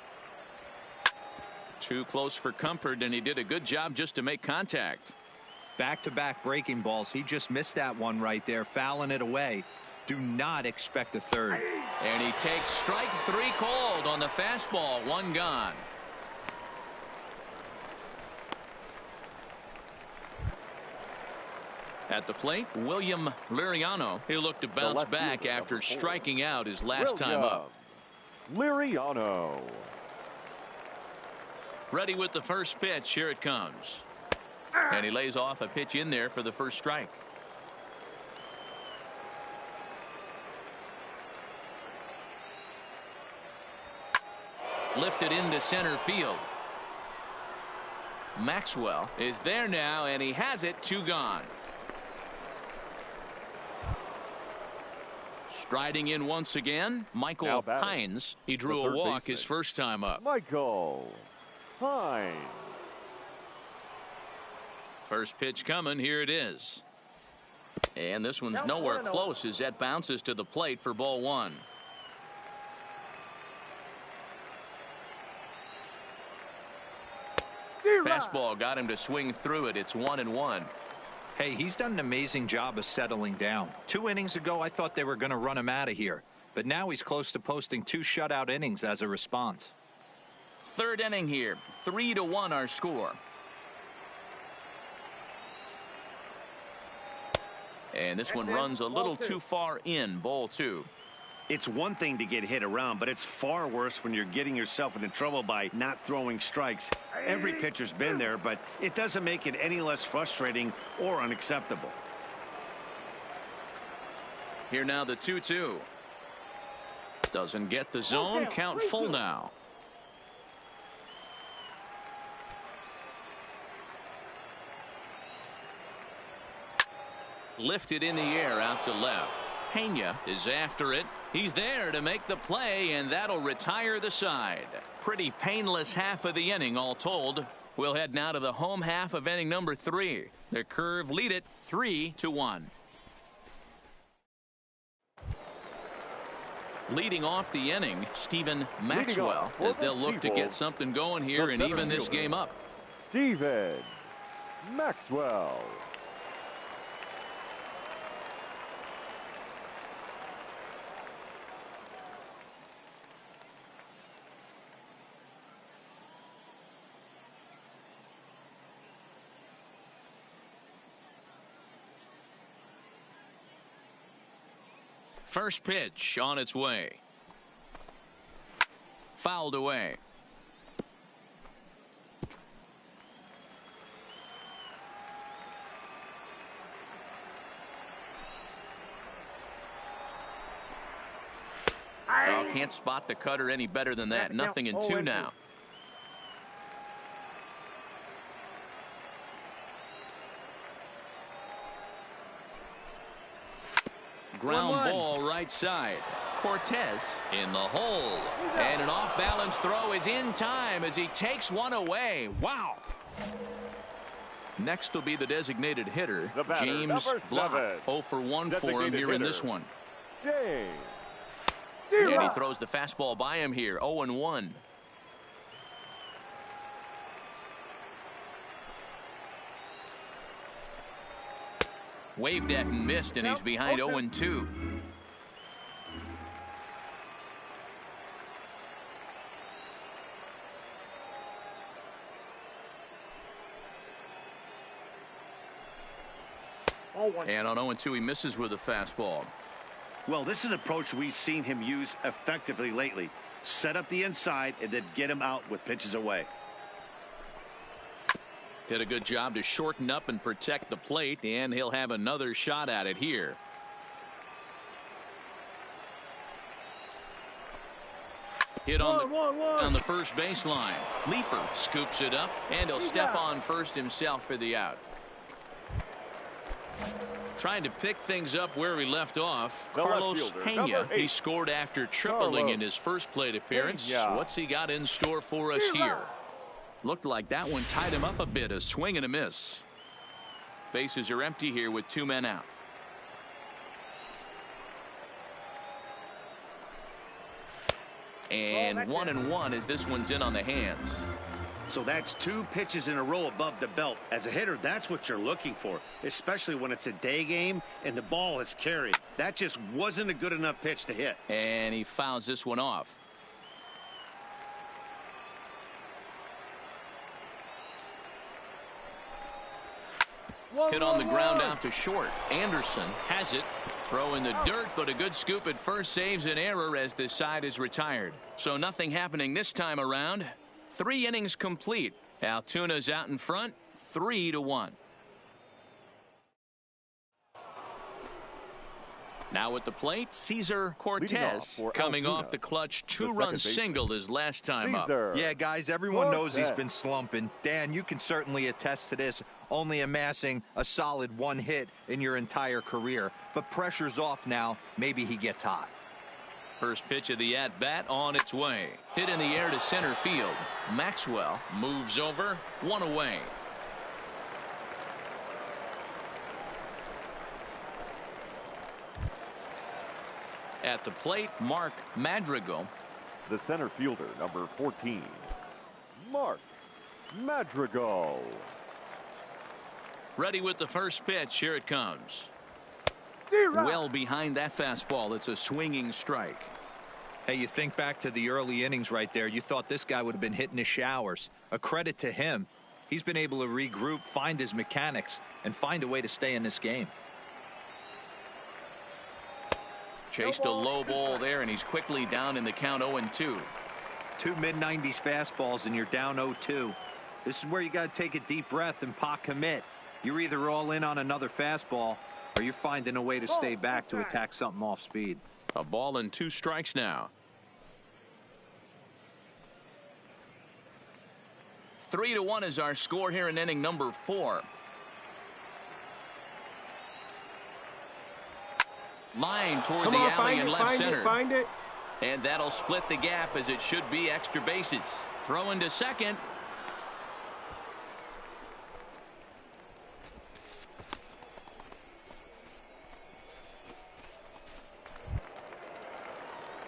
[SPEAKER 1] Too close for comfort, and he did a good job just to make contact.
[SPEAKER 2] Back-to-back breaking balls. He just missed that one right there, fouling it away. Do not expect a third.
[SPEAKER 1] And he takes strike 3 called on the fastball. 1 gone. At the plate, William Liriano. He looked to bounce back after striking out his last time up.
[SPEAKER 3] Liriano.
[SPEAKER 1] Ready with the first pitch. Here it comes. And he lays off a pitch in there for the first strike. Lifted into center field. Maxwell is there now, and he has it. 2 gone. Striding in once again, Michael Hines. He drew a walk his first time up.
[SPEAKER 3] Michael Hines.
[SPEAKER 1] First pitch coming. Here it is. And this one's nowhere close as that bounces to the plate for ball 1. Fastball got him to swing through it. It's 1-1.
[SPEAKER 2] Hey, he's done an amazing job of settling down. 2 innings ago, I thought they were going to run him out of here. But now he's close to posting 2 shutout innings as a response.
[SPEAKER 1] 3rd inning here. 3-1 our score. And this one runs a little too far in. Ball 2.
[SPEAKER 4] It's one thing to get hit around, but it's far worse when you're getting yourself into trouble by not throwing strikes. Every pitcher's been there, but it doesn't make it any less frustrating or unacceptable.
[SPEAKER 1] Here now the 2-2. Doesn't get the zone. Count full now. Lifted in the air out to left. Pena is after it. He's there to make the play, and that'll retire the side. Pretty painless half of the inning all told. We'll head now to the home half of inning number 3. The Curve lead it 3-1. Leading off the inning, Stephen Maxwell, as they'll look to get something going here and even this game up.
[SPEAKER 3] Stephen Maxwell.
[SPEAKER 1] First pitch on its way. Fouled away. Oh, can't spot the cutter any better than that. 0-2 now. Ground ball right side. Cortez in the hole. And an off-balance throw is in time as he takes one away. Wow. Next will be the designated hitter, James Block. 0 for 1 for him here in this one.
[SPEAKER 3] James.
[SPEAKER 1] And he throws the fastball by him here. 0-1. Waved at and missed, and he's behind 0-2. And on 0-2, he misses with a fastball.
[SPEAKER 4] Well, this is an approach we've seen him use effectively lately. Set up the inside and then get him out with pitches away.
[SPEAKER 1] Did a good job to shorten up and protect the plate, and he'll have another shot at it here. Hit on the first baseline. Leeper scoops it up, and he'll step on first himself for the out. Trying to pick things up where we left off. Carlos Pena. He scored after tripling in his first plate appearance. What's he got in store for us here? Looked like that one tied him up a bit. A swing and a miss. Bases are empty here with 2 men out. And 1-1 as this one's in on the hands.
[SPEAKER 4] So that's 2 pitches in a row above the belt. As a hitter, that's what you're looking for, especially when it's a day game and the ball is carried. That just wasn't a good enough pitch to hit.
[SPEAKER 1] And he fouls this one off. Hit on the ground out to short. Anderson has it. Throw in the dirt, but a good scoop at first saves an error as this side is retired. So nothing happening this time around. 3 innings complete. Altuna's out in front, 3-1. Now at the plate, Cesar Cortez coming off the clutch two-run single his last time up.
[SPEAKER 2] Yeah, guys, everyone knows he's been slumping. Dan, you can certainly attest to this, only amassing a solid one hit in your entire career. But pressure's off now. Maybe he gets hot.
[SPEAKER 1] First pitch of the at-bat on its way. Hit in the air to center field. Maxwell moves over, one away. At the plate, Mark Madrigal.
[SPEAKER 3] The center fielder, number 14, Mark Madrigal.
[SPEAKER 1] Ready with the first pitch. Here it comes. Well behind that fastball. It's a swinging strike.
[SPEAKER 2] Hey, you think back to the early innings right there. You thought this guy would have been hitting his showers. A credit to him. He's been able to regroup, find his mechanics, and find a way to stay in this game.
[SPEAKER 1] Chased a low ball there, and he's quickly down in the count 0-2.
[SPEAKER 2] Two mid-90s fastballs, and you're down 0-2. This is where you got to take a deep breath and pot commit. You're either all in on another fastball, or you're finding a way to stay back to attack something off speed.
[SPEAKER 1] A ball and 2 strikes now. 3-1 is our score here in inning number 4. Line toward the alley in left center.
[SPEAKER 6] Find it.
[SPEAKER 1] And that'll split the gap, as it should be extra bases. Throwing to second.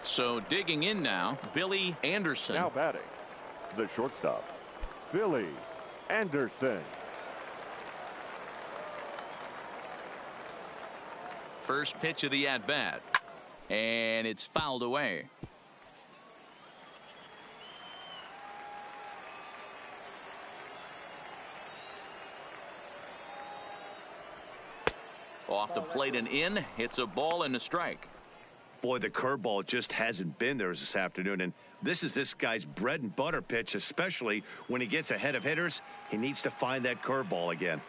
[SPEAKER 1] So digging in now, Billy Anderson.
[SPEAKER 3] Now batting, the shortstop, Billy Anderson.
[SPEAKER 1] First pitch of the at-bat, and it's fouled away. Off the plate and in. It's a ball and a strike.
[SPEAKER 4] Boy, the curveball just hasn't been there this afternoon, and this is this guy's bread and butter pitch, especially when he gets ahead of hitters. He needs to find that curveball again.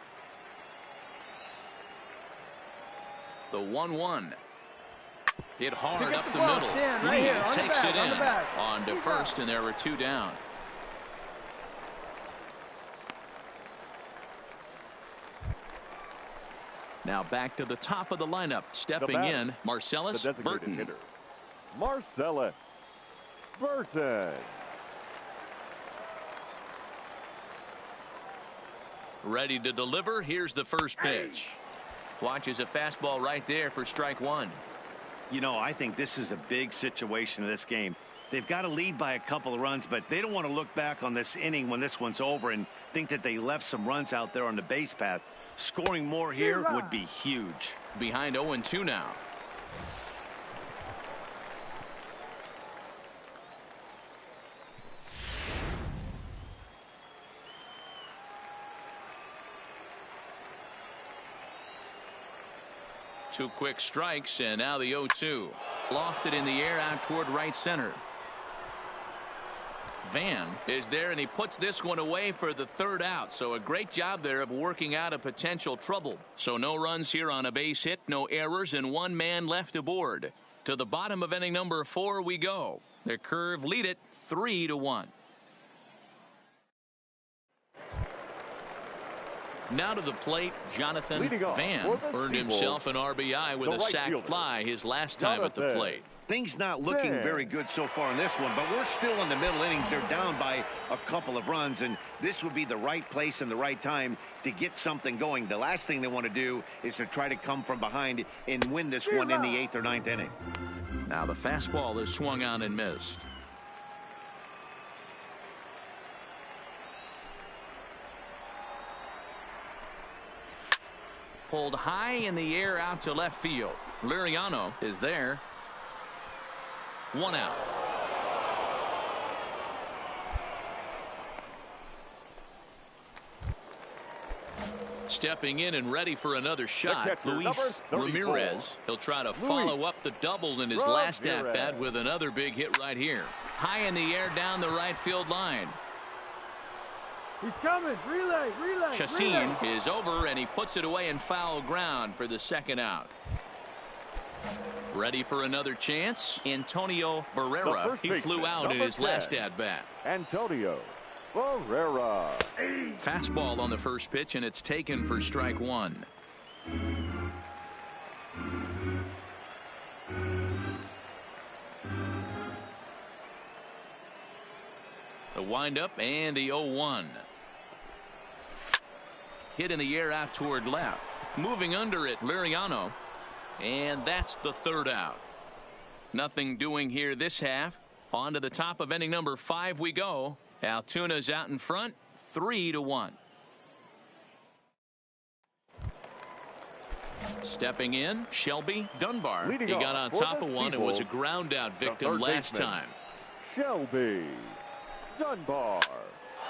[SPEAKER 1] The 1-1. Hit hard up the
[SPEAKER 6] ball,
[SPEAKER 1] middle.
[SPEAKER 6] Stan, right
[SPEAKER 1] Lee
[SPEAKER 6] here, on
[SPEAKER 1] takes
[SPEAKER 6] the
[SPEAKER 1] it
[SPEAKER 6] back, on
[SPEAKER 1] in.
[SPEAKER 6] the back.
[SPEAKER 1] On to first, and there were 2 down. Now back to the top of the lineup. Stepping in, Marcellus Burton.
[SPEAKER 3] Hitter, Marcellus Burton.
[SPEAKER 1] Ready to deliver. Here's the first pitch. Watches a fastball right there for strike 1.
[SPEAKER 4] You know, I think this is a big situation in this game. They've got to lead by a couple of runs, but they don't want to look back on this inning when this one's over and think that they left some runs out there on the base path. Scoring more here would be huge.
[SPEAKER 1] Behind 0-2 now. Two quick strikes, and now the 0-2. Lofted in the air out toward right center. Van is there, and he puts this one away for the 3rd out. So a great job there of working out a potential trouble. So no runs here on a base hit, no errors, and 1 man left aboard. To the bottom of inning number 4 we go. The Curve lead it 3-1. Now to the plate, Jonathan Van earned himself an RBI with a sac fly his last time at the plate.
[SPEAKER 4] Things not looking very good so far in this one, but we're still in the middle innings. They're down by a couple of runs, and this would be the right place and the right time to get something going. The last thing they want to do is to try to come from behind and win this one in the 8th or 9th inning.
[SPEAKER 1] Now the fastball is swung on and missed. Pulled high in the air out to left field. Liriano is there. 1 out. Stepping in and ready for another shot, Luis Ramirez. He'll try to follow up the double in his last at-bat with another big hit right here. High in the air down the right field line.
[SPEAKER 5] He's coming. Relay.
[SPEAKER 1] Chacin is over, and he puts it away in foul ground for the 2nd out. Ready for another chance. Antonio Barrera. He flew out in his last at-bat.
[SPEAKER 3] Antonio Barrera.
[SPEAKER 1] Fastball on the first pitch, and it's taken for strike one. The windup and the 0-1. Hit in the air out toward left. Moving under it, Liriano. And that's the third out. Nothing doing here this half. On to the top of inning number 5 we go. Altuna's out in front, 3-1. Stepping in, Shelby Dunbar. He got on top of one and was a ground out victim last time.
[SPEAKER 3] Shelby Dunbar.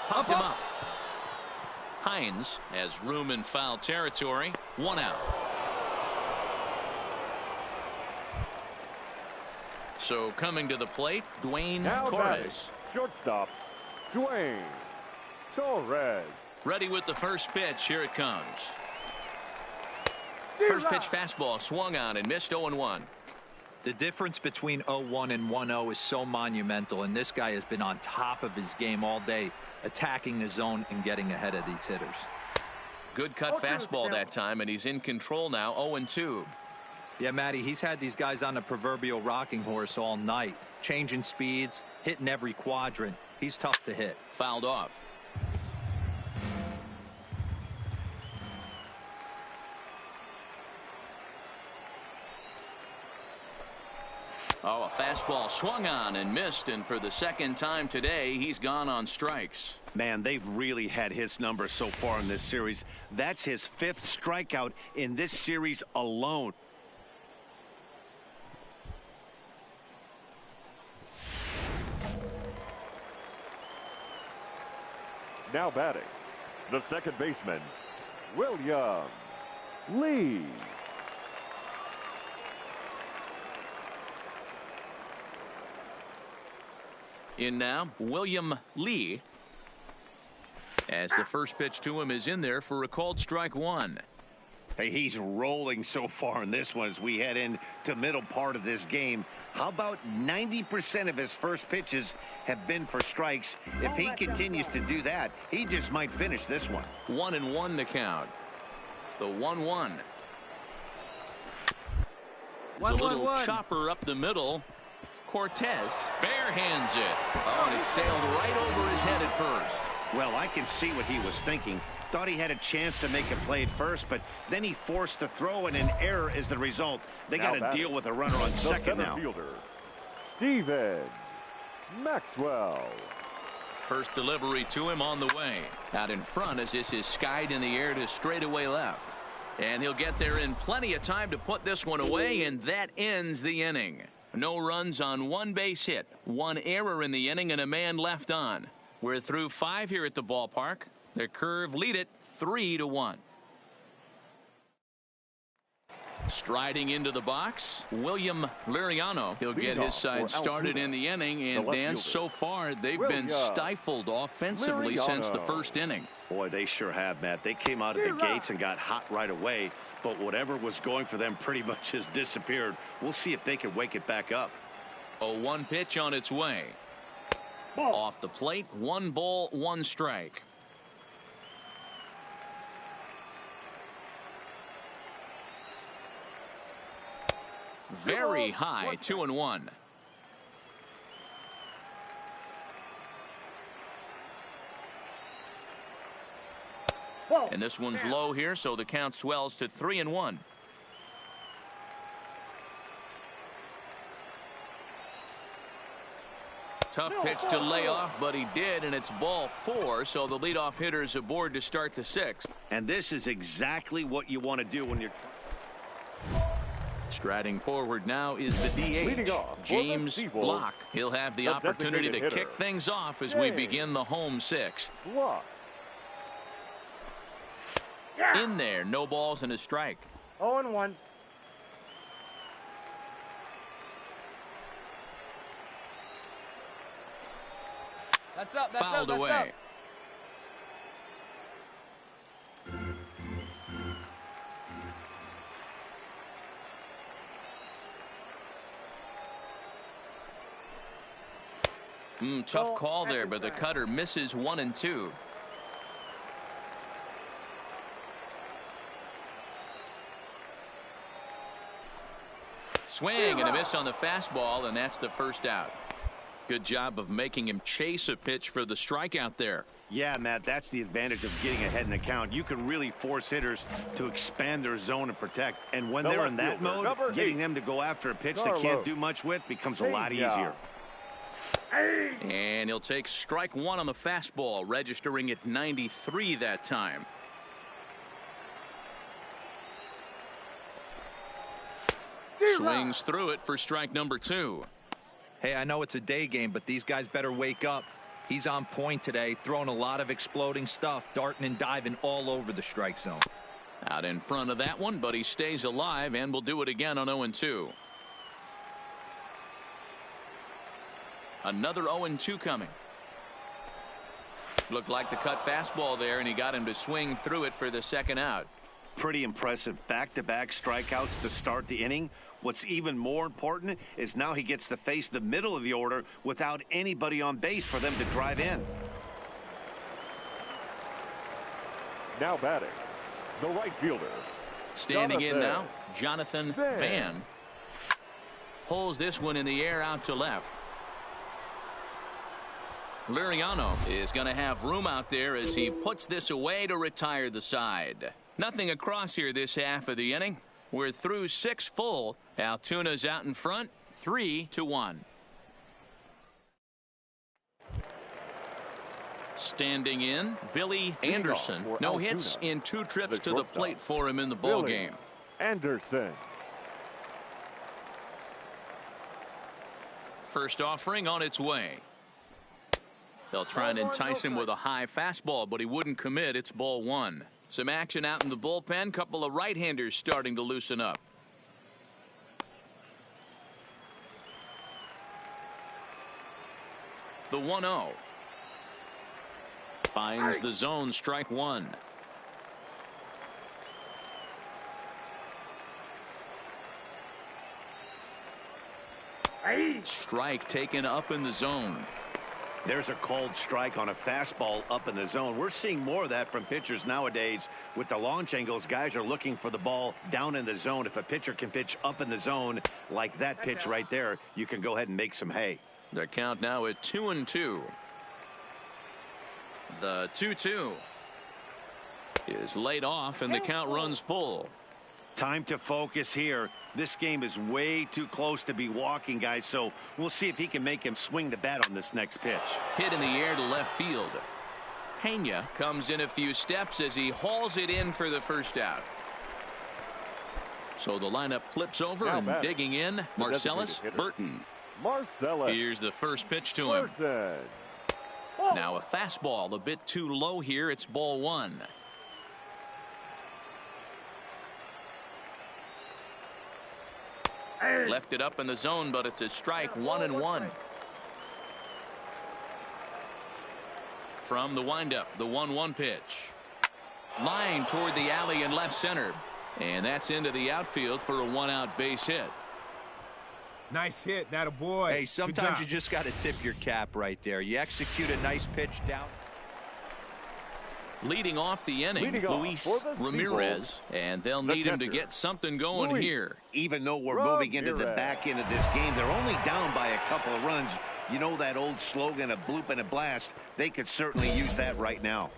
[SPEAKER 1] Popped him up. Hines has room in foul territory. 1 out. So coming to the plate, Dwayne Torres.
[SPEAKER 3] Shortstop, Dwayne Torres.
[SPEAKER 1] Ready with the first pitch. Here it comes. First pitch fastball swung on and missed. 0-1.
[SPEAKER 2] The difference between 0-1 and 1-0 is so monumental, and this guy has been on top of his game all day, attacking the zone and getting ahead of these hitters.
[SPEAKER 1] Good cut fastball that time, and he's in control now. 0-2.
[SPEAKER 2] Yeah, Matty, he's had these guys on the proverbial rocking horse all night, changing speeds, hitting every quadrant. He's tough to hit.
[SPEAKER 1] Fouled off. Oh, a fastball swung on and missed, and for the second time today, he's gone on strikes.
[SPEAKER 4] Man, they've really had his number so far in this series. That's his 5th strikeout in this series alone.
[SPEAKER 3] Now batting, the second baseman, William Lee.
[SPEAKER 1] In now, William Lee, as the first pitch to him is in there for a called strike 1.
[SPEAKER 4] Hey, he's rolling so far in this one as we head into the middle part of this game. How about 90% of his first pitches have been for strikes? If he continues to do that, he just might finish this one.
[SPEAKER 1] 1-1 to count. The 1-1. A little chopper up the middle. Cortez barehands it. Oh, and it sailed right over his head at first.
[SPEAKER 4] Well, I can see what he was thinking. Thought he had a chance to make a play at first, but then he forced the throw, and an error is the result. They got to deal with a runner on second now.
[SPEAKER 3] Fielder, Steven Maxwell.
[SPEAKER 1] First delivery to him on the way. Out in front as this is skied in the air to straightaway left. And he'll get there in plenty of time to put this one away, and that ends the inning. No runs on 1 base hit, 1 error in the inning, and a man left on. We're through 5 here at the ballpark. The Curve lead it 3-1. Striding into the box, William Liriano. He'll get his side started in the inning, and Dan, so far they've been stifled offensively since the first inning.
[SPEAKER 4] Boy, they sure have, Matt. They came out of the gates and got hot right away, but whatever was going for them pretty much has disappeared. We'll see if they can wake it back up.
[SPEAKER 1] A 1 pitch on its way. Off the plate, 1 ball, 1 strike. Very high, 2-1. And this one's low here, so the count swells to 3-1. Tough pitch to lay off, but he did, and it's ball 4, so the leadoff hitter is aboard to start the 6th.
[SPEAKER 4] And this is exactly what you want to do when you're...
[SPEAKER 1] Striding forward now is the DH, James Block. He'll have the opportunity to kick things off as we begin the home 6th. In there, no balls and a strike.
[SPEAKER 5] 0-1.
[SPEAKER 6] That's up.
[SPEAKER 1] Fouled away. Tough call there, but the cutter misses 1 and 2. Swing and a miss on the fastball, and that's the first out. Good job of making him chase a pitch for the strikeout there.
[SPEAKER 4] Yeah, Matt, that's the advantage of getting ahead in the count. You can really force hitters to expand their zone and protect. And when they're in that mode, getting them to go after a pitch they can't do much with becomes a lot easier.
[SPEAKER 1] And he'll take strike 1 on the fastball, registering at 93 that time. Swings through it for strike number 2.
[SPEAKER 2] Hey, I know it's a day game, but these guys better wake up. He's on point today, throwing a lot of exploding stuff, darting and diving all over the strike zone.
[SPEAKER 1] Out in front of that one, but he stays alive and will do it again on 0-2. Another 0-2 coming. Looked like the cut fastball there, and he got him to swing through it for the second out.
[SPEAKER 4] Pretty impressive back-to-back strikeouts to start the inning. What's even more important is now he gets to face the middle of the order without anybody on base for them to drive in.
[SPEAKER 3] Now batting, the right fielder.
[SPEAKER 1] Standing in now, Jonathan Van. Pulls this one in the air out to left. Liriano is going to have room out there as he puts this away to retire the side. Nothing across here this half of the inning. We're through 6 full. Altuna's out in front, 3-1. Standing in, Billy Anderson. No hits in 2 trips to the plate for him in the ball game.
[SPEAKER 3] Anderson.
[SPEAKER 1] First offering on its way. They'll try and entice him with a high fastball, but he wouldn't commit. It's ball 1. Some action out in the bullpen. Couple of right-handers starting to loosen up. The 1-0. Finds the zone, strike 1. Strike taken up in the zone.
[SPEAKER 4] There's a called strike on a fastball up in the zone. We're seeing more of that from pitchers nowadays. With the launch angles, guys are looking for the ball down in the zone. If a pitcher can pitch up in the zone like that pitch right there, you can go ahead and make some hay.
[SPEAKER 1] The count now at 2-2. The 2-2 is laid off, and the count runs full.
[SPEAKER 4] Time to focus here. This game is way too close to be walking, guys, so we'll see if he can make him swing the bat on this next pitch.
[SPEAKER 1] Hit in the air to left field. Pena comes in a few steps as he hauls it in for the first out. So the lineup flips over, and digging in, Marcellus Burton. Here's the first pitch to him. Now a fastball a bit too low here. It's ball 1. Left it up in the zone, but it's a strike. 1-1. From the windup, the 1-1 pitch. Line toward the alley in left center. And that's into the outfield for a 1-out base hit.
[SPEAKER 7] Nice hit, that a boy.
[SPEAKER 2] Hey, sometimes you just got to tip your cap right there. You execute a nice pitch down.
[SPEAKER 1] Leading off the inning, Luis Ramirez, and they'll need him to get something going here.
[SPEAKER 4] Even though we're moving into the back end of this game, they're only down by a couple of runs. You know that old slogan, a bloop and a blast. They could certainly use that right now.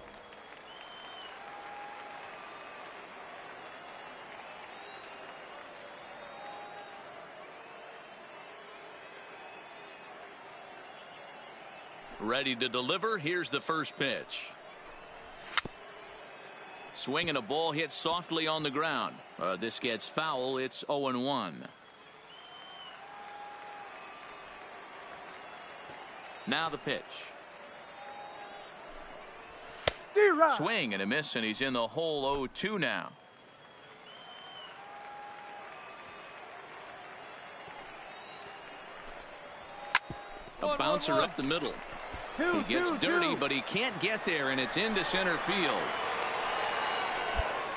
[SPEAKER 1] Ready to deliver. Here's the first pitch. Swing and a ball hit softly on the ground. This gets foul. It's 0-1. Now the pitch. Swing and a miss, and he's in the hole. 0-2 now. A bouncer up the middle. He gets dirty, but he can't get there, and it's into center field.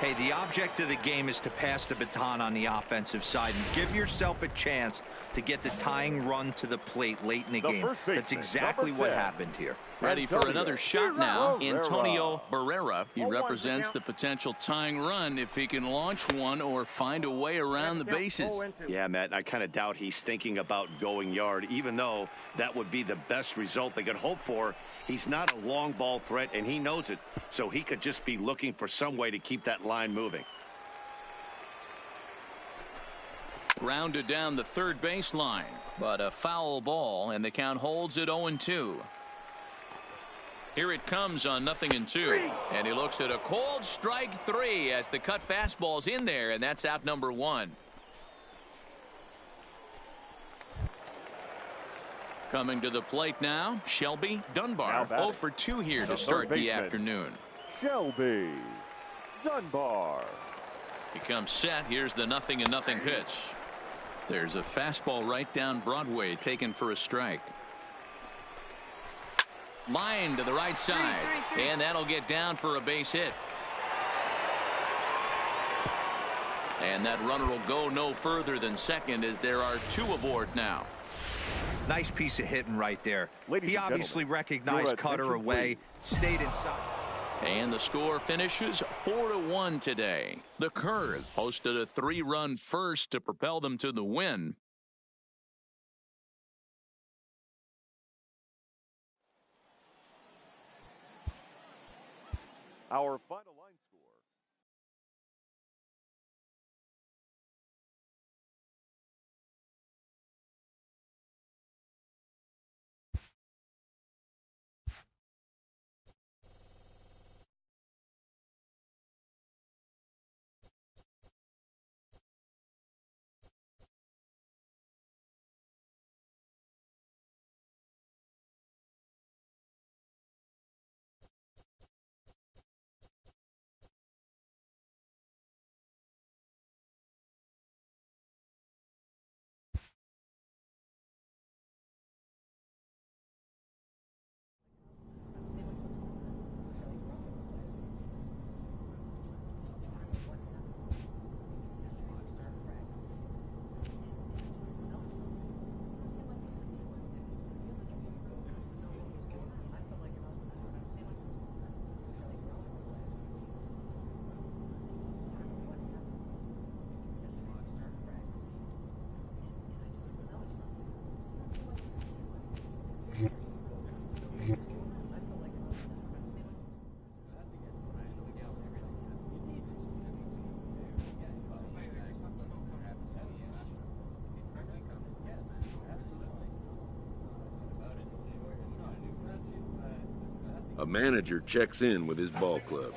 [SPEAKER 2] Hey, the object of the game is to pass the baton on the offensive side and give yourself a chance to get the tying run to the plate late in the game. That's exactly what happened here.
[SPEAKER 1] Ready for another shot now, Antonio Barrera. He represents the potential tying run if he can launch one or find a way around the bases.
[SPEAKER 4] Yeah, Matt, I kind of doubt he's thinking about going yard, even though that would be the best result they could hope for. He's not a long ball threat, and he knows it, so he could just be looking for some way to keep that line moving.
[SPEAKER 1] Grounded down the third baseline, but a foul ball, and the count holds at 0-2. Here it comes on 0-2, and he looks at a cold strike 3 as the cut fastball's in there, and that's out number 1. Coming to the plate now, Shelby Dunbar. 0 for 2 here to start the afternoon.
[SPEAKER 3] Shelby Dunbar.
[SPEAKER 1] He comes set. Here's the 0-0 pitch. There's a fastball right down Broadway taken for a strike. Line to the right side, and that'll get down for a base hit. And that runner will go no further than second as there are 2 aboard now.
[SPEAKER 2] Nice piece of hitting right there. He obviously recognized Cutter away, stayed inside.
[SPEAKER 1] And the score finishes 4-1 today. The Curve posted a 3-run first to propel them to the win.
[SPEAKER 3] Our final line score.
[SPEAKER 8] A manager checks in with his ball club.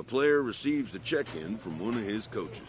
[SPEAKER 8] A player receives a check-in from one of his coaches.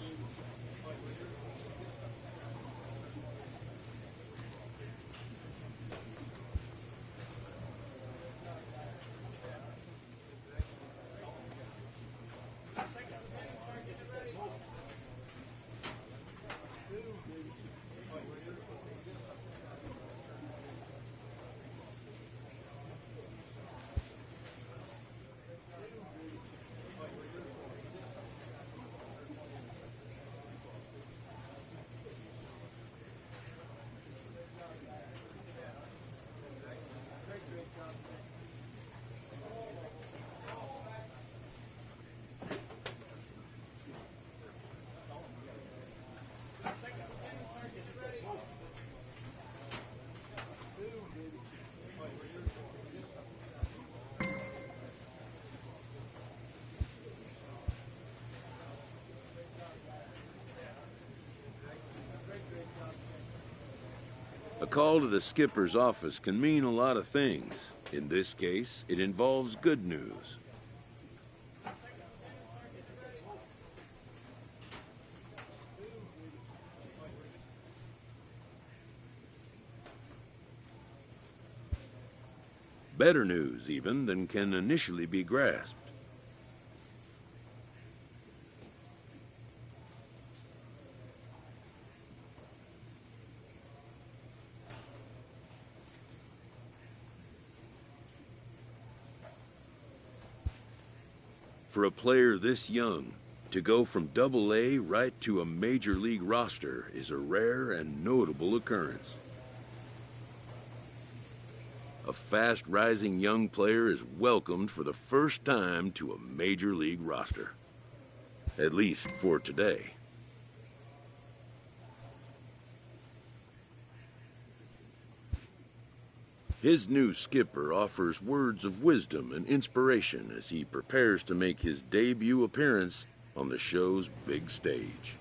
[SPEAKER 8] A call to the skipper's office can mean a lot of things. In this case, it involves good news. Better news, even, than can initially be grasped. For a player this young, to go from Double-A right to a major league roster is a rare and notable occurrence. A fast-rising young player is welcomed for the first time to a major league roster. At least for today. His new skipper offers words of wisdom and inspiration as he prepares to make his debut appearance on the show's big stage.